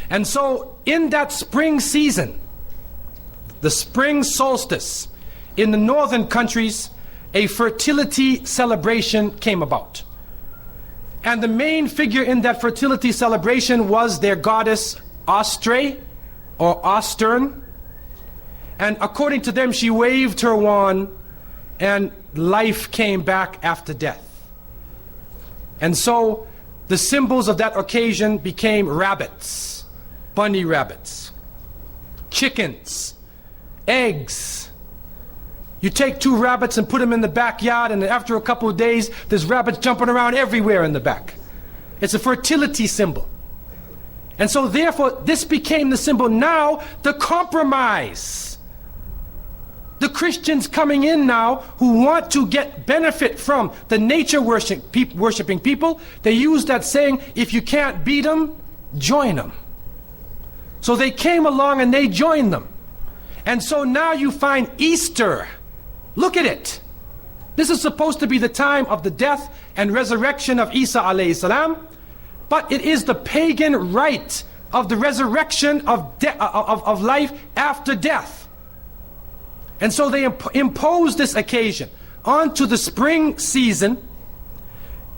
And so in that spring season, the spring solstice, in the northern countries, a fertility celebration came about. And the main figure in that fertility celebration was their goddess Ostre or Ostern. And according to them, she waved her wand and life came back after death. And so the symbols of that occasion became rabbits, bunny rabbits, chickens, eggs. You take two rabbits and put them in the backyard, and after a couple of days there's rabbits jumping around everywhere in the back. It's a fertility symbol. And so therefore, this became the symbol. Now, the compromise. The Christians coming in now who want to get benefit from the nature worshiping people, they use that saying, if you can't beat them, join them. So they came along and they joined them. And so now you find Easter. Look at it. This is supposed to be the time of the death and resurrection of Isa alayhi salam, but it is the pagan rite of the resurrection of life after death. And so they impose this occasion onto the spring season,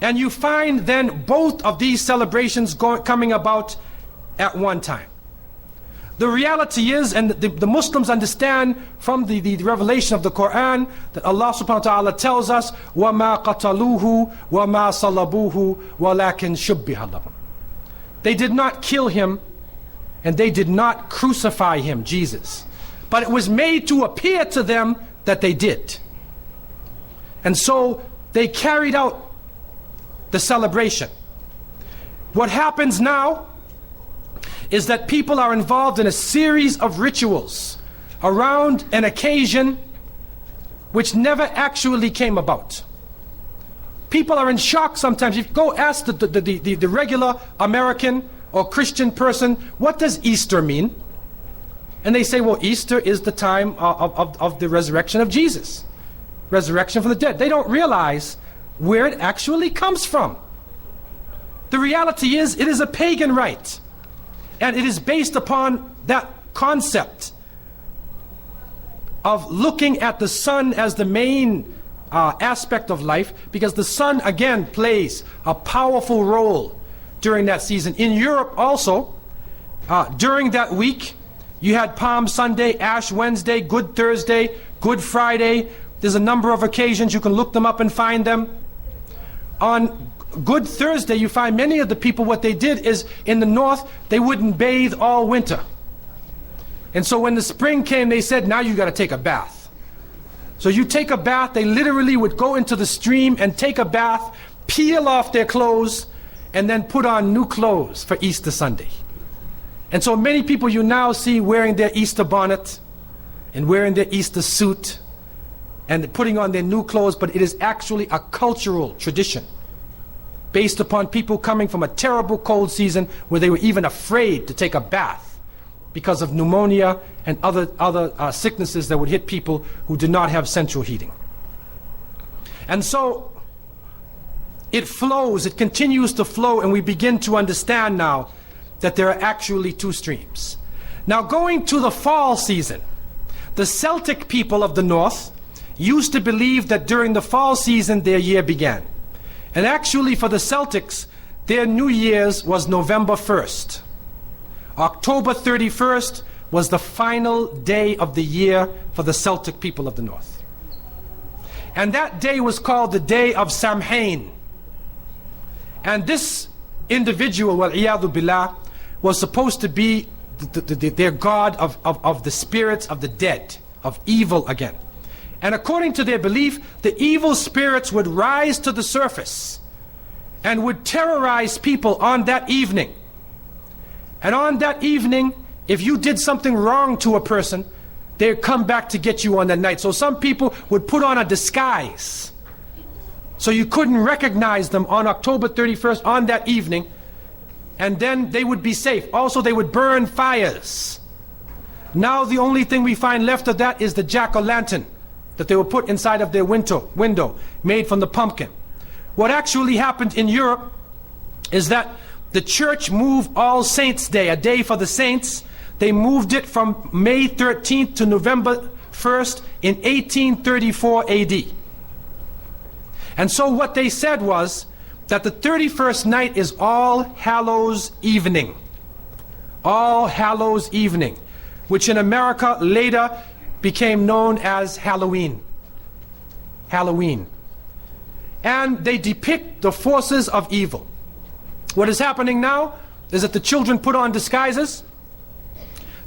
and you find then both of these celebrations coming about at one time. The reality is, and the Muslims understand from the revelation of the Quran, that Allah subhanahu wa ta'ala tells us, وَمَا قَتَلُوهُ وَمَا صَلَبُوهُ وَلَكِنْ شُبِّهَ لَهُمْ. They did not kill him, and they did not crucify him, Jesus. But it was made to appear to them that they did. And so they carried out the celebration. What happens now is that people are involved in a series of rituals around an occasion which never actually came about. People are in shock sometimes. If you go ask the regular American or Christian person, what does Easter mean? And they say, well, Easter is the time of the resurrection of Jesus. Resurrection from the dead. They don't realize where it actually comes from. The reality is, it is a pagan rite. And it is based upon that concept of looking at the sun as the main aspect of life, because the sun again plays a powerful role during that season. In Europe also, during that week, you had Palm Sunday, Ash Wednesday, Good Thursday, Good Friday. There's a number of occasions, you can look them up and find them. On Good Thursday, you find many of the people, what they did is, in the north, they wouldn't bathe all winter. And so when the spring came, they said, now you got to take a bath. So you take a bath, they literally would go into the stream and take a bath, peel off their clothes, and then put on new clothes for Easter Sunday. And so many people you now see wearing their Easter bonnet and wearing their Easter suit and putting on their new clothes, but it is actually a cultural tradition based upon people coming from a terrible cold season where they were even afraid to take a bath because of pneumonia and other sicknesses that would hit people who did not have central heating. And so it flows, it continues to flow, and we begin to understand now that there are actually two streams. Now, going to the fall season, the Celtic people of the north used to believe that during the fall season their year began. And actually for the Celtics, their New Year's was November 1st. October 31st was the final day of the year for the Celtic people of the north. And that day was called the Day of Samhain. And this individual, wal-iyadhu billah, was supposed to be their god of the spirits of the dead, of evil again. And according to their belief, the evil spirits would rise to the surface and would terrorize people on that evening. And on that evening, if you did something wrong to a person, they'd come back to get you on that night. So some people would put on a disguise, so you couldn't recognize them on October 31st on that evening, and then they would be safe. Also, they would burn fires. Now the only thing we find left of that is the jack-o'-lantern that they would put inside of their window, made from the pumpkin. What actually happened in Europe is that the church moved All Saints' Day, a day for the saints. They moved it from May 13th to November 1st in 1834 AD. And so what they said was that the 31st night is All Hallows Evening. All Hallows Evening, which in America later became known as Halloween. Halloween. And they depict the forces of evil. What is happening now is that the children put on disguises.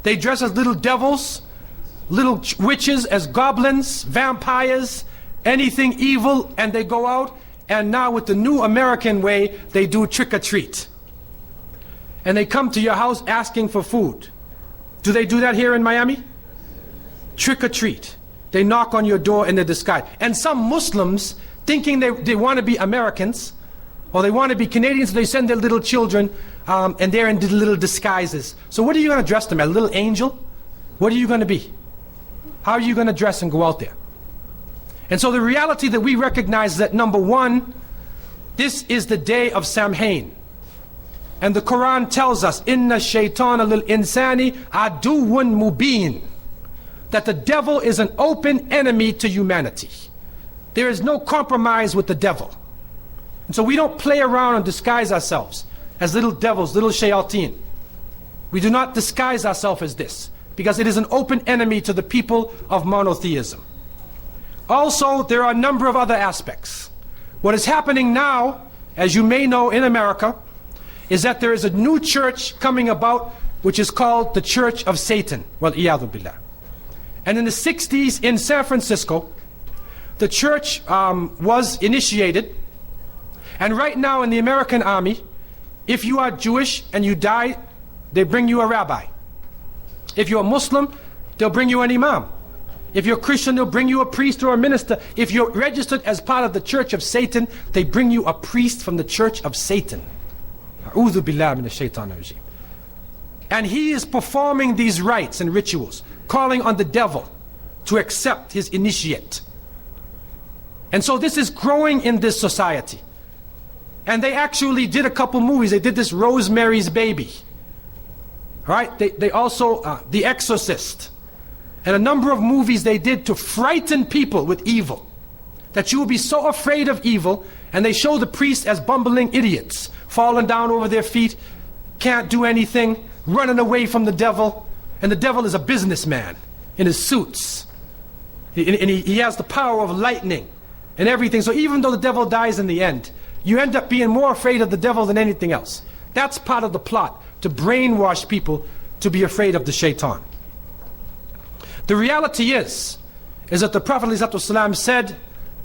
They dress as little devils, little witches, as goblins, vampires, anything evil, and they go out, and now with the new American way, they do trick-or-treat. and they come to your house asking for food. Do they do that here in Miami? Trick or treat. They knock on your door in their disguise. And some Muslims, thinking they want to be Americans, or they want to be Canadians, they send their little children, and they're in little disguises. So what are you going to dress them as? A little angel? What are you going to be? How are you going to dress and go out there? And so the reality that we recognize that, number one, this is the day of Samhain. And the Quran tells us, Inna shaytana lil insani aduwwun mubin, that the devil is an open enemy to humanity. There is no compromise with the devil. And so we don't play around and disguise ourselves as little devils, little shayateen. We do not disguise ourselves as this, because it is an open enemy to the people of monotheism. Also, there are a number of other aspects. What is happening now, as you may know in America, is that there is a new church coming about, which is called the Church of Satan. Wal iyadhu billah. And in the 60s in San Francisco, the church was initiated. And right now in the American army, if you are Jewish and you die, they bring you a rabbi. If you're a Muslim, they'll bring you an imam. If you're Christian, they'll bring you a priest or a minister. If you're registered as part of the Church of Satan, they bring you a priest from the Church of Satan. A'udhu billahi minash shaitanir rajim. And he is performing these rites and rituals, calling on the devil to accept his initiate. And so this is growing in this society. And they actually did a couple movies. They did this Rosemary's Baby. All right? They also, The Exorcist. And a number of movies they did to frighten people with evil. That you will be so afraid of evil, and they show the priests as bumbling idiots, falling down over their feet, can't do anything, running away from the devil. And the devil is a businessman in his suits. And he has the power of lightning and everything. So even though the devil dies in the end, you end up being more afraid of the devil than anything else. That's part of the plot, to brainwash people to be afraid of the shaitan. The reality is that the Prophet ﷺ said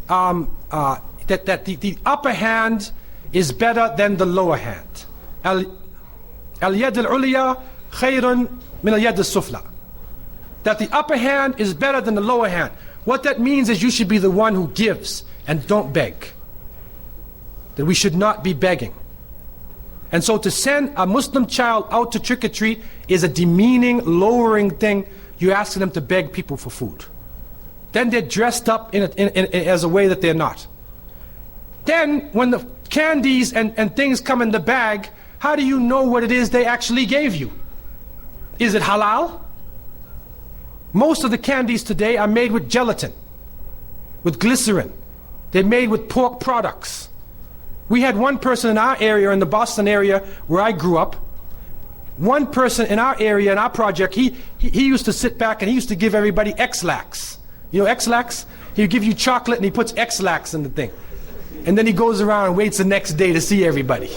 that the upper hand is better than the lower hand. Al-yad al-ulya khayrun min al-yad al-sufla. That the upper hand is better than the lower hand. What that means is you should be the one who gives and don't beg. That we should not be begging. And so to send a Muslim child out to trick or treat is a demeaning, lowering thing. You're asking them to beg people for food. Then they're dressed up as a way that they're not. Then when the candies and things come in the bag, how do you know what it is they actually gave you? Is it halal? Most of the candies today are made with gelatin, with glycerin. They're made with pork products. We had one person in our area, in the Boston area where I grew up, one person in our area, in our project, he used to sit back and he used to give everybody X-Lax. You know X-Lax? He'd give you chocolate and he puts X-Lax in the thing. And then he goes around and waits the next day to see everybody.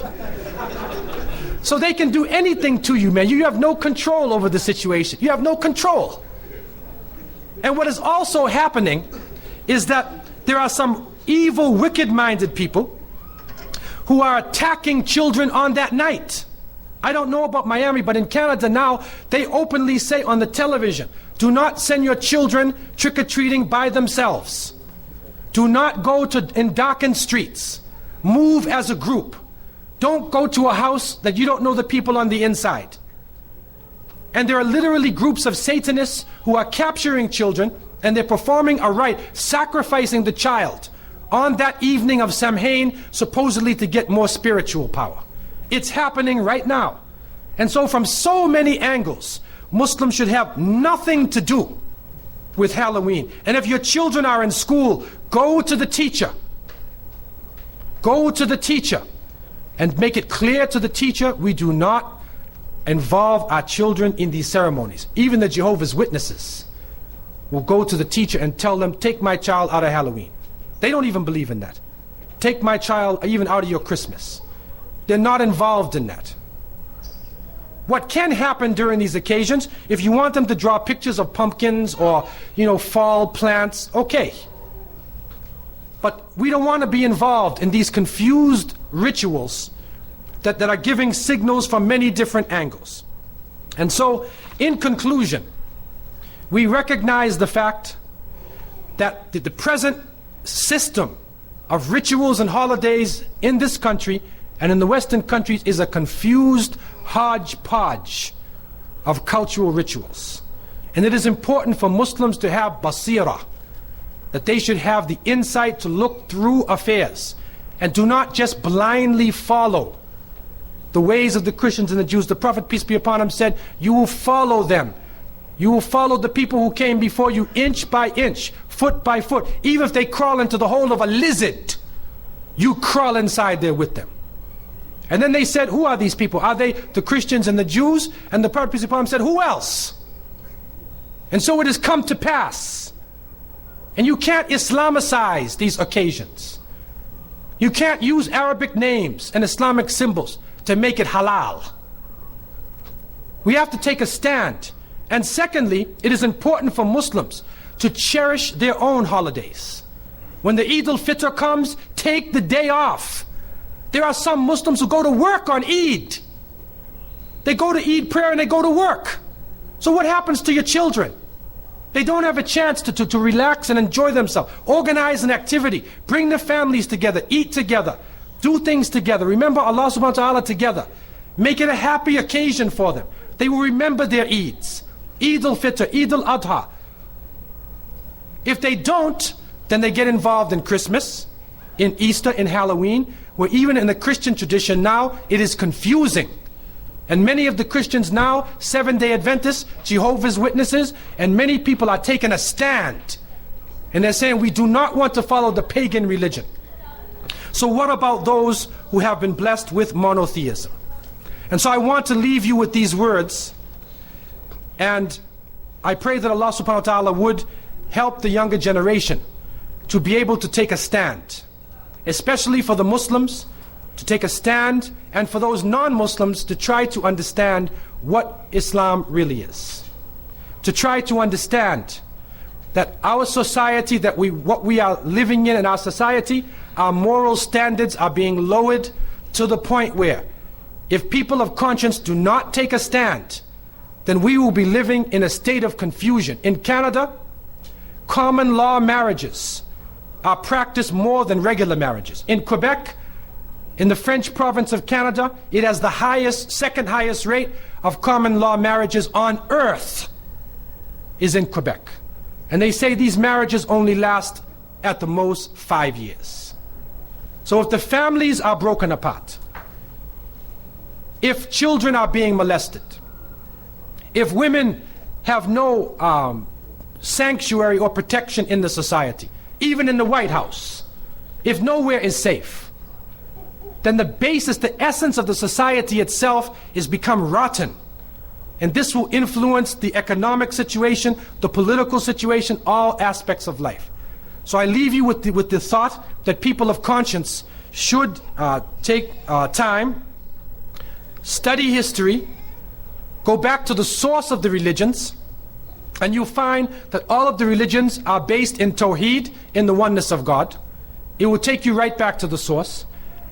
So they can do anything to you, man. You have no control over the situation. You have no control. And what is also happening is that there are some evil, wicked-minded people who are attacking children on that night. I don't know about Miami, but in Canada now, they openly say on the television, do not send your children trick-or-treating by themselves. Do not go in darkened streets. Move as a group. Don't go to a house that you don't know the people on the inside. And there are literally groups of Satanists who are capturing children, and they're performing a rite, sacrificing the child on that evening of Samhain, supposedly to get more spiritual power. It's happening right now. And so from so many angles, Muslims should have nothing to do with Halloween. And if your children are in school, go to the teacher. Go to the teacher and make it clear to the teacher, we do not involve our children in these ceremonies. Even the Jehovah's Witnesses will go to the teacher and tell them, take my child out of Halloween. They don't even believe in that. Take my child even out of your Christmas. They're not involved in that. What can happen during these occasions, if you want them to draw pictures of pumpkins or, fall plants, okay. But we don't want to be involved in these confused rituals that are giving signals from many different angles. And so, in conclusion, we recognize the fact that the present system of rituals and holidays in this country and in the Western countries is a confused hodgepodge of cultural rituals. And it is important for Muslims to have basira, that they should have the insight to look through affairs and do not just blindly follow the ways of the Christians and the Jews. The Prophet, peace be upon him, said, you will follow them. You will follow the people who came before you inch by inch, foot by foot. Even if they crawl into the hole of a lizard, you crawl inside there with them. And then they said, who are these people? Are they the Christians and the Jews? And the Prophet, peace be upon him, said, who else? And so it has come to pass. And you can't Islamicize these occasions. You can't use Arabic names and Islamic symbols to make it halal. We have to take a stand. And secondly, it is important for Muslims to cherish their own holidays. When the Eid al-Fitr comes, take the day off. There are some Muslims who go to work on Eid. They go to Eid prayer and they go to work. So what happens to your children? They don't have a chance to relax and enjoy themselves. Organize an activity. Bring their families together. Eat together. Do things together. Remember Allah subhanahu wa ta'ala together. Make it a happy occasion for them. They will remember their Eids. Eid al-Fitr, Eid al-Adha. If they don't, then they get involved in Christmas, in Easter, in Halloween, where even in the Christian tradition now, it is confusing. And many of the Christians now, Seventh-day Adventists, Jehovah's Witnesses, and many people are taking a stand. And they're saying, we do not want to follow the pagan religion. So what about those who have been blessed with monotheism? And so I want to leave you with these words. And I pray that Allah subhanahu wa ta'ala would help the younger generation to be able to take a stand. Especially for the Muslims, to take a stand, and for those non-Muslims to try to understand what Islam really is. To try to understand that our society, what we are living in our society, our moral standards are being lowered to the point where if people of conscience do not take a stand, then we will be living in a state of confusion. In Canada, common law marriages are practiced more than regular marriages. In Quebec, in the French province of Canada, it has the highest, second highest rate of common law marriages on earth is in Quebec. And they say these marriages only last at the most 5 years. So if the families are broken apart, if children are being molested, if women have no sanctuary or protection in the society, even in the White House, if nowhere is safe, then the basis, the essence of the society itself is become rotten. And this will influence the economic situation, the political situation, all aspects of life. So I leave you with the thought that people of conscience should take time, study history, go back to the source of the religions, and you'll find that all of the religions are based in Tawheed, in the oneness of God. It will take you right back to the source.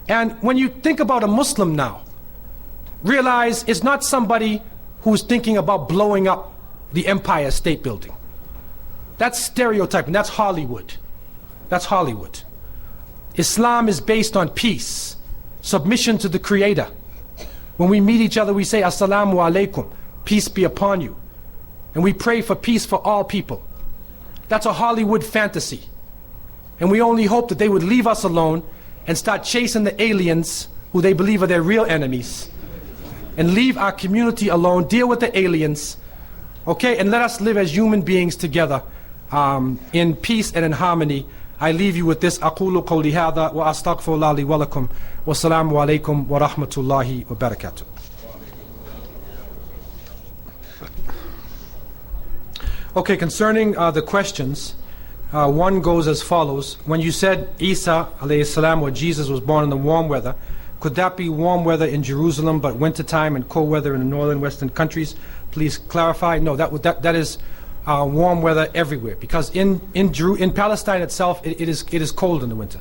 And when you think about a Muslim now, realize it's not somebody who's thinking about blowing up the Empire State Building. That's stereotyping, that's Hollywood. That's Hollywood. Islam is based on peace, submission to the Creator. When we meet each other, we say, Assalamu alaikum, peace be upon you. And we pray for peace for all people. That's a Hollywood fantasy. And we only hope that they would leave us alone and start chasing the aliens who they believe are their real enemies, and leave our community alone, deal with the aliens, okay, and let us live as human beings together in peace and in harmony. I leave you with this. أقول قولي هذا وأستغفر الله لي ولكم والسلام عليكم ورحمة الله وبركاته. Okay, concerning the questions, one goes as follows. When you said Isa alayhi salam, or Jesus, was born in the warm weather, could that be warm weather in Jerusalem but wintertime and cold weather in the northern western countries? Please clarify. No, that is warm weather everywhere, because in Palestine itself it is cold in the winter.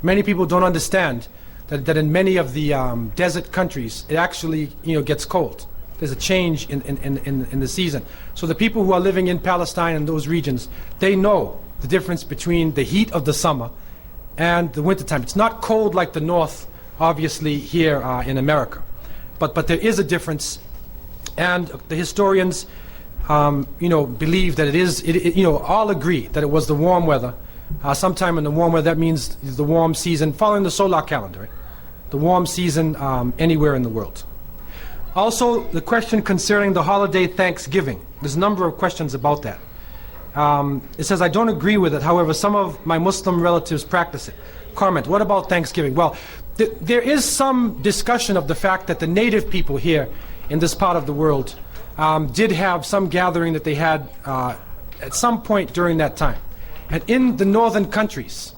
Many people don't understand that in many of the desert countries, it actually gets cold. There's a change in the season. So the people who are living in Palestine and those regions, they know the difference between the heat of the summer and the wintertime. It's not cold like the north, obviously, here in America. But there is a difference, and the historians believe that it is, all agree that it was the warm weather. Sometime in the warm weather, that means the warm season, following the solar calendar, right? The warm season anywhere in the world. Also, the question concerning the holiday Thanksgiving. There's a number of questions about that. It says, I don't agree with it. However, some of my Muslim relatives practice it. Comment, what about Thanksgiving? Well, there is some discussion of the fact that the native people here in this part of the world did have some gathering that they had at some point during that time. And in the northern countries,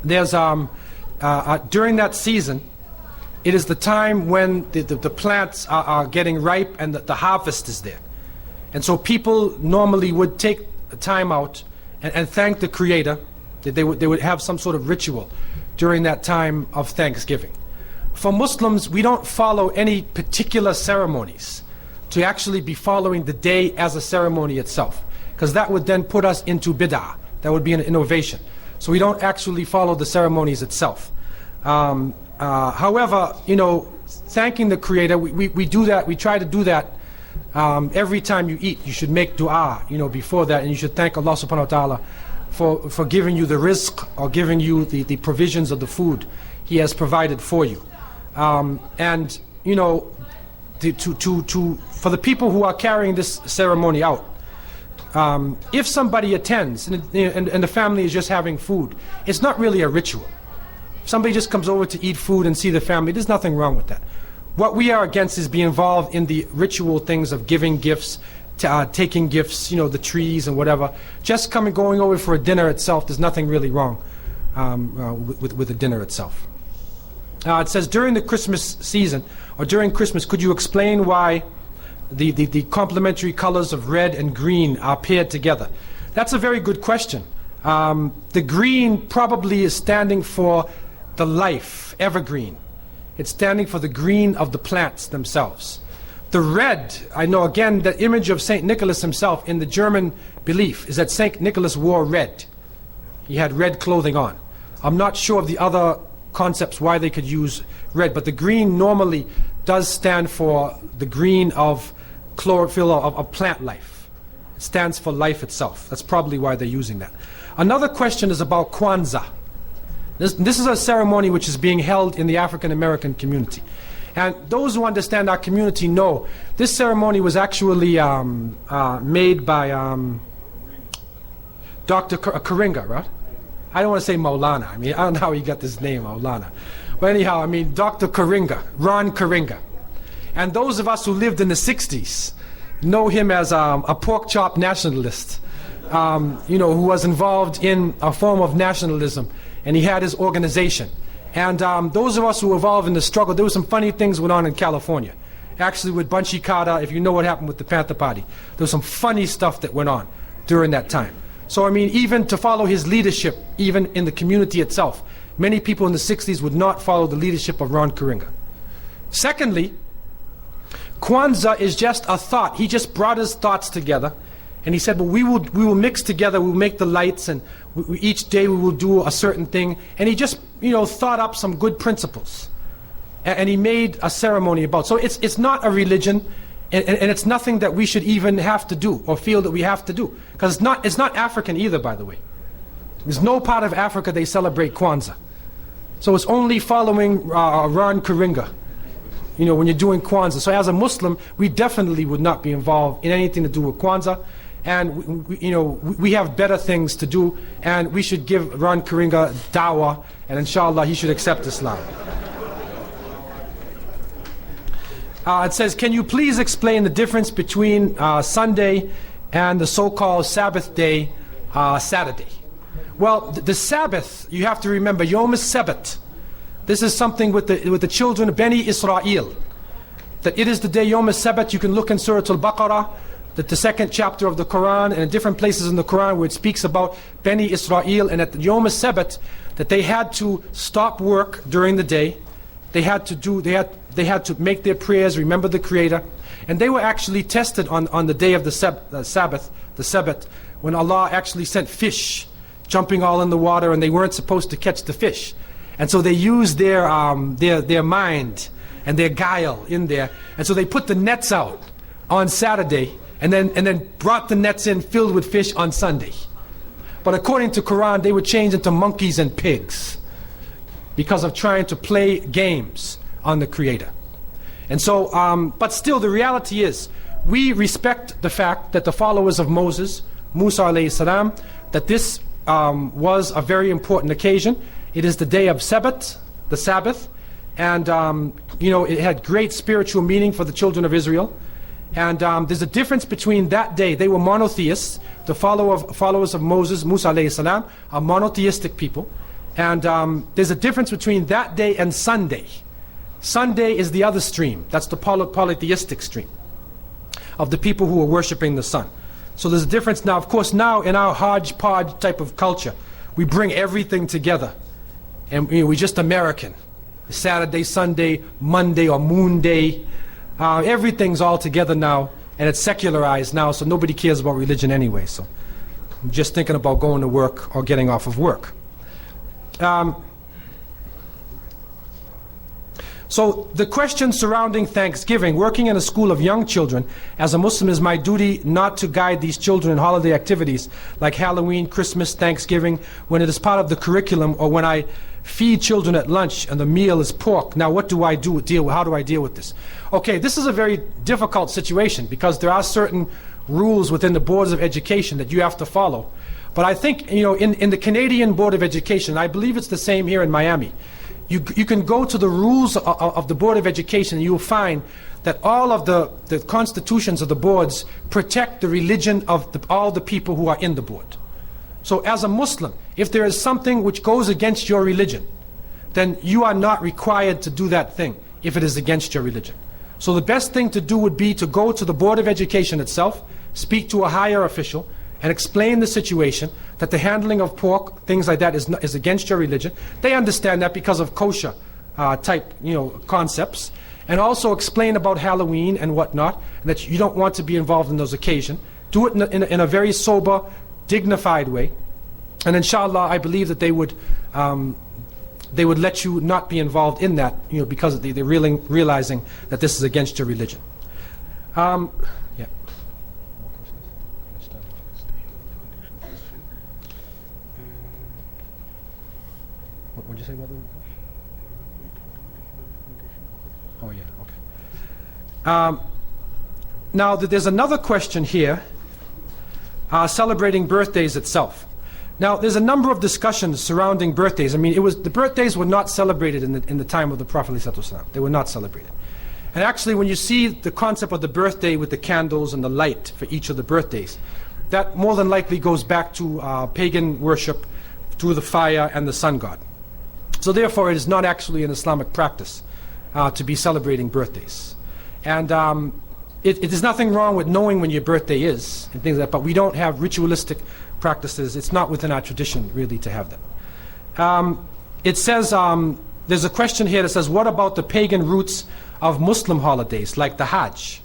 there's, during that season, it is the time when the plants are getting ripe and the harvest is there. And so people normally would take time out and thank the Creator. They would have some sort of ritual during that time of Thanksgiving. For Muslims, we don't follow any particular ceremonies to actually be following the day as a ceremony itself, because that would then put us into bid'ah. That would be an innovation. So we don't actually follow the ceremonies itself. However, thanking the Creator, we do that, we try to do that every time you eat. You should make dua, before that, and you should thank Allah subhanahu wa ta'ala for giving you the rizq, or giving you the provisions of the food He has provided for you. And, for the people who are carrying this ceremony out, if somebody attends and the family is just having food, it's not really a ritual. If somebody just comes over to eat food and see the family, there's nothing wrong with that. What we are against is being involved in the ritual things of giving gifts, taking gifts, the trees and whatever. Just going over for a dinner itself, there's nothing really wrong with the dinner itself. It says, during the Christmas season, or during Christmas, could you explain why the complementary colors of red and green are paired together? That's a very good question. The green probably is standing for the life, evergreen. It's standing for the green of the plants themselves. The red, I know again, the image of St. Nicholas himself in the German belief is that St. Nicholas wore red. He had red clothing on. I'm not sure of the other concepts why they could use red, but the green normally does stand for the green of chlorophyll, of plant life. It stands for life itself. That's probably why they're using that. Another question is about Kwanzaa. This is a ceremony which is being held in the African American community. And those who understand our community know this ceremony was actually made by Dr. Karinga, right? I don't want to say Maulana. I don't know how he got this name, Maulana. But anyhow, Dr. Karinga, Ron Karinga. And those of us who lived in the 60s know him as a pork chop nationalist, who was involved in a form of nationalism, and he had his organization. And those of us who were involved in the struggle, there were some funny things went on in California. Actually with Bunchy Carter, if you know what happened with the Panther Party, there was some funny stuff that went on during that time. So even to follow his leadership, even in the community itself, many people in the 60s would not follow the leadership of Ron Karinga. Secondly, Kwanzaa is just a thought. He just brought his thoughts together, and he said, well, we will mix together, we'll make the lights, and each day we will do a certain thing. And he just, thought up some good principles. And he made a ceremony about. So it's not a religion, and it's nothing that we should even have to do, or feel that we have to do. Because it's not African either, by the way. There's no part of Africa they celebrate Kwanzaa. So it's only following Ron Karinga, when you're doing Kwanzaa. So as a Muslim, we definitely would not be involved in anything to do with Kwanzaa. And we have better things to do, and we should give Ron Karinga dawah, and inshallah he should accept Islam. It says, can you please explain the difference between Sunday and the so-called Sabbath day, Saturday? Well, the Sabbath, you have to remember, Yom Sabbath. This is something with the children of Bani Israel, that it is the day Yom Sabbath. You can look in Surah Al-Baqarah. the second chapter of the Quran, and in different places in the Quran where it speaks about Bani Israel, and at the Yom Sabat, that they had to stop work during the day. They had to make their prayers, remember the Creator, and they were actually tested on the day of the Sabbath, when Allah actually sent fish jumping all in the water, and they weren't supposed to catch the fish, and so they used their mind and their guile in there, and so they put the nets out on Saturday, and then brought the nets in filled with fish on Sunday. But according to Quran, they were changed into monkeys and pigs because of trying to play games on the Creator. And so, but still the reality is, we respect the fact that the followers of Moses, Musa alayhi salam, that this was a very important occasion. It is the day of Sabbath, the Sabbath, and it had great spiritual meaning for the children of Israel. And there's a difference between that day. They were monotheists. The followers of Moses, Musa alayhi salam, are monotheistic people. And there's a difference between that day and Sunday. Sunday is the other stream. That's the polytheistic stream of the people who are worshipping the sun. So there's a difference now. Of course, now in our hodgepodge type of culture, we bring everything together. And we're just American. Saturday, Sunday, Monday, or Moon Day. Everything's all together now, and it's secularized now, so nobody cares about religion anyway. So I'm just thinking about going to work or getting off of work. So the question surrounding Thanksgiving, working in a school of young children, as a Muslim, is my duty not to guide these children in holiday activities like Halloween, Christmas, Thanksgiving, when it is part of the curriculum, or when I feed children at lunch and the meal is pork. Now what do I do? How do I deal with this? Okay, this is a very difficult situation because there are certain rules within the boards of education that you have to follow. But I think, in the Canadian Board of Education, I believe it's the same here in Miami, you can go to the rules of the Board of Education, and you will find that all of the constitutions of the boards protect the religion of all the people who are in the board. So as a Muslim, if there is something which goes against your religion, then you are not required to do that thing if it is against your religion. So the best thing to do would be to go to the Board of Education itself, speak to a higher official, and explain the situation, that the handling of pork, things like that, is against your religion. They understand that because of kosher type concepts. And also explain about Halloween and whatnot, and that you don't want to be involved in those occasions. Do it in a very sober, dignified way. And inshallah, I believe that they would let you not be involved in that, because they're realizing that this is against your religion. Yeah. What did you say about the? Oh yeah, okay. Now there's another question here, celebrating birthdays itself. Now there's a number of discussions surrounding birthdays. I mean, the birthdays were not celebrated in the time of the Prophet ﷺ. They were not celebrated. And actually, when you see the concept of the birthday with the candles and the light for each of the birthdays, that more than likely goes back to pagan worship through the fire and the sun god. So therefore, it is not actually an Islamic practice to be celebrating birthdays. And it is nothing wrong with knowing when your birthday is and things like that, but we don't have ritualistic practices. It's not within our tradition really to have that. It says, there's a question here that says, what about the pagan roots of Muslim holidays like the Hajj?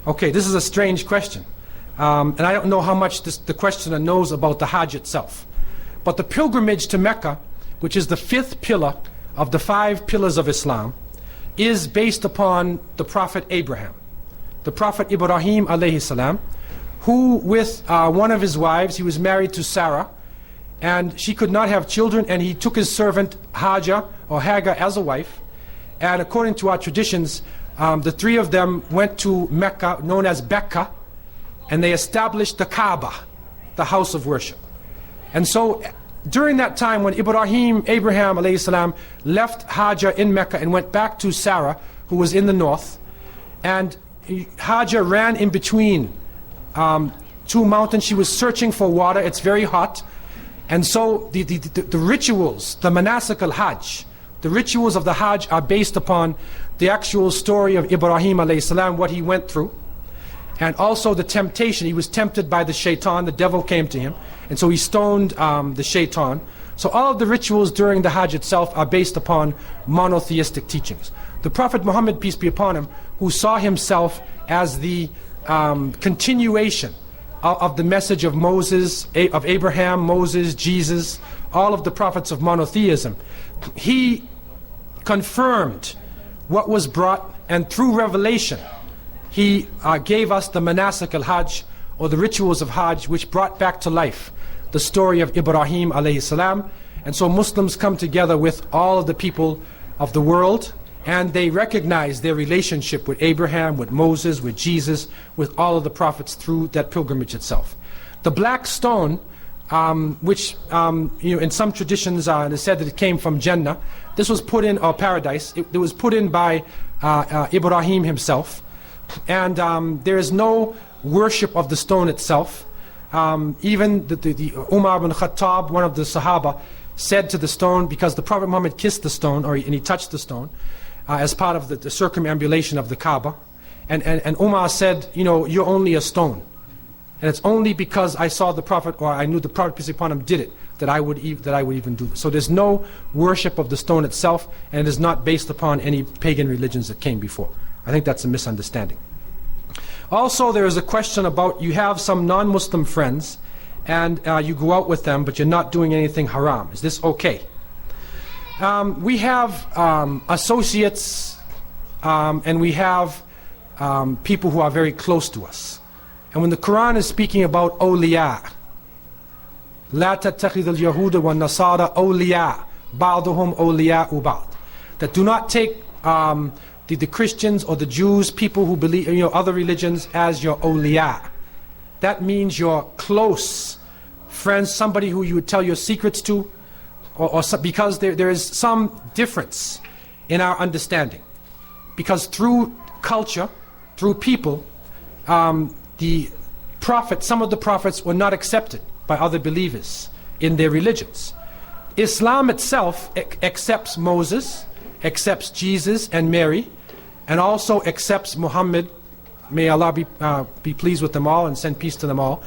Okay, this is a strange question. And I don't know how much the questioner knows about the Hajj itself. But the pilgrimage to Mecca, which is the 5th pillar of the 5 pillars of Islam, is based upon the Prophet Abraham. The Prophet Ibrahim alayhi salam, who with one of his wives, he was married to Sarah, and she could not have children, and he took his servant Hajar or Hagar as a wife. And according to our traditions, the 3 of them went to Mecca, known as Becca, and they established the Kaaba, the house of worship. And so during that time when Abraham alayhi salam left Hajar in Mecca and went back to Sarah, who was in the north, and Hajar ran in between 2 mountains. She was searching for water. It's very hot. And so the rituals, the manasik al-Hajj, the rituals of the Hajj are based upon the actual story of Ibrahim alayhi salam, what he went through. And also the temptation, he was tempted by the shaitan, the devil came to him, and so he stoned the shaitan. So all of the rituals during the Hajj itself are based upon monotheistic teachings. The Prophet Muhammad, peace be upon him, who saw himself as the continuation of the message of Moses, of Abraham, Moses, Jesus, all of the prophets of monotheism, he confirmed what was brought, and through revelation, he gave us the manasik al-Hajj, or the rituals of Hajj, which brought back to life the story of Ibrahim alayhi salam. And so Muslims come together with all of the people of the world, and they recognize their relationship with Abraham, with Moses, with Jesus, with all of the prophets through that pilgrimage itself. The black stone, which in some traditions it is said that it came from Jannah. This was put in, or paradise. It was put in by Ibrahim himself. And there is no worship of the stone itself. Even the Umar ibn Khattab, one of the Sahaba, said to the stone, because the Prophet Muhammad kissed the stone, and he touched the stone as part of the circumambulation of the Kaaba. And Umar said, you're only a stone. And it's only because I saw the Prophet, or I knew the Prophet, peace be upon him, did it, that I would even do this. So there's no worship of the stone itself, and it is not based upon any pagan religions that came before. I think that's a misunderstanding. Also, there is a question about, you have some non-Muslim friends, and you go out with them, but you're not doing anything haram. Is this okay? We have associates, and we have people who are very close to us. And when the Quran is speaking about awliya, لا تتخذ اليهود والنصارى أولياء بعضهم أولياء بعض, that do not take the Christians or the Jews, people who believe other religions, as your awliya. That means your close friends, somebody who you would tell your secrets to, because there is some difference in our understanding. Because through culture, through people, the prophets, some of the prophets were not accepted by other believers in their religions. Islam itself accepts Moses, accepts Jesus and Mary, and also accepts Muhammad. May Allah be pleased with them all and send peace to them all.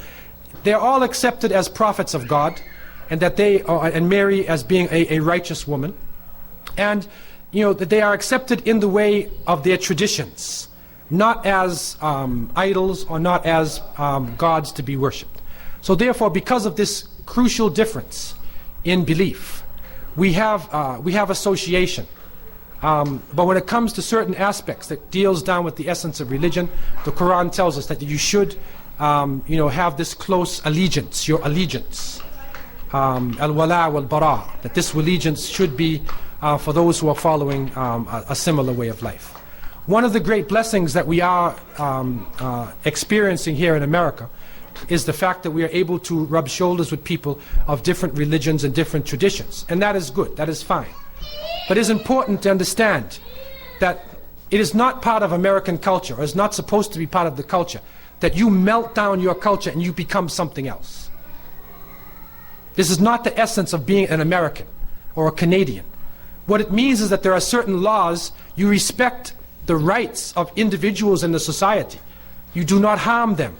They're all accepted as prophets of God, and that and Mary as being a righteous woman, and that they are accepted in the way of their traditions, not as idols or not as gods to be worshipped. So therefore, because of this crucial difference in belief, we have association. But when it comes to certain aspects that deals down with the essence of religion, the Quran tells us that you should have this close allegiance, your allegiance, al-wala wal-bara, that this allegiance should be for those who are following a similar way of life. One of the great blessings that we are experiencing here in America is the fact that we are able to rub shoulders with people of different religions and different traditions. And that is good, that is fine. But it is important to understand that it is not part of American culture, or is not supposed to be part of the culture, that you melt down your culture and you become something else. This is not the essence of being an American or a Canadian. What it means is that there are certain laws, you respect the rights of individuals in the society. You do not harm them.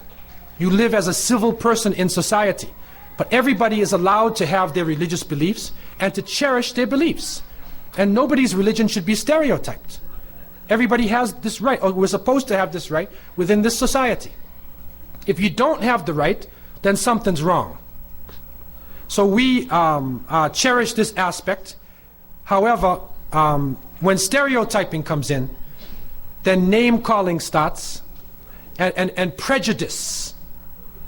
You live as a civil person in society. But everybody is allowed to have their religious beliefs and to cherish their beliefs. And nobody's religion should be stereotyped. Everybody has this right, or we're supposed to have this right within this society. If you don't have the right, then something's wrong. So we cherish this aspect. However, when stereotyping comes in, then name-calling starts, and prejudice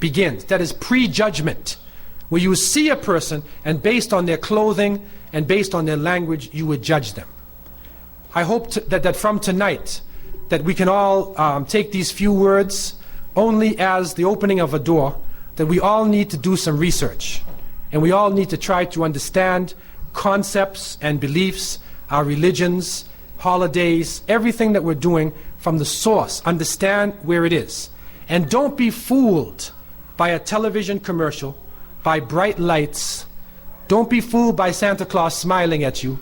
begins. That is prejudgment, where you see a person, and based on their clothing and based on their language, you would judge them. I hope that from tonight, that we can all take these few words only as the opening of a door, that we all need to do some research, and we all need to try to understand concepts and beliefs, our religions, holidays, everything that we're doing from the source. Understand where it is. And don't be fooled by a television commercial, by bright lights. Don't be fooled by Santa Claus smiling at you.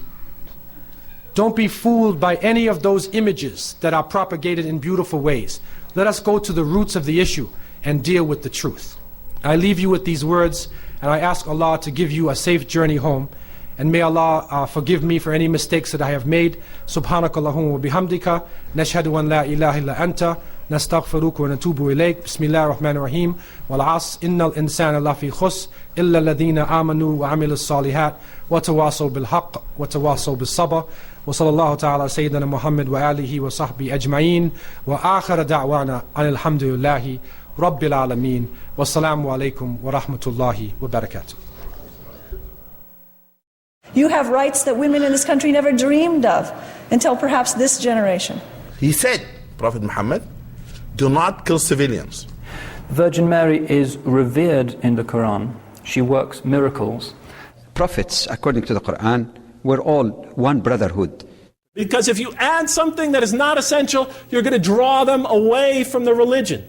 Don't be fooled by any of those images that are propagated in beautiful ways. let us go to the roots of the issue and deal with the truth. I leave you with these words, and I ask Allah to give you a safe journey home. And may Allah forgive me for any mistakes that I have made. Subhanakallahumma wa bihamdika. Nashhadu an la ilaha illa anta. Nastaghfiruka wa natubu ilayk. Bismillahir Rahmanir Rahim. Wal 'asr innal insana lafi khusr illa alladhina amanu wa 'amilus salihat wa tawasaw bil haqq wa tawasaw bis sabr. Wa sallallahu ta'ala sayyidina Muhammad wa alihi wa sahbihi ajma'in. Wa akhir da'wana alhamdulillahi rabbil alameen. Wassalamu alaykum wa rahmatullahi wa barakatuh. You have rights that women in this country never dreamed of until perhaps this generation. He said, Prophet Muhammad, do not kill civilians. Virgin Mary is revered in the Quran. She works miracles. Prophets, according to the Quran, were all one brotherhood. Because if you add something that is not essential, you're going to draw them away from the religion.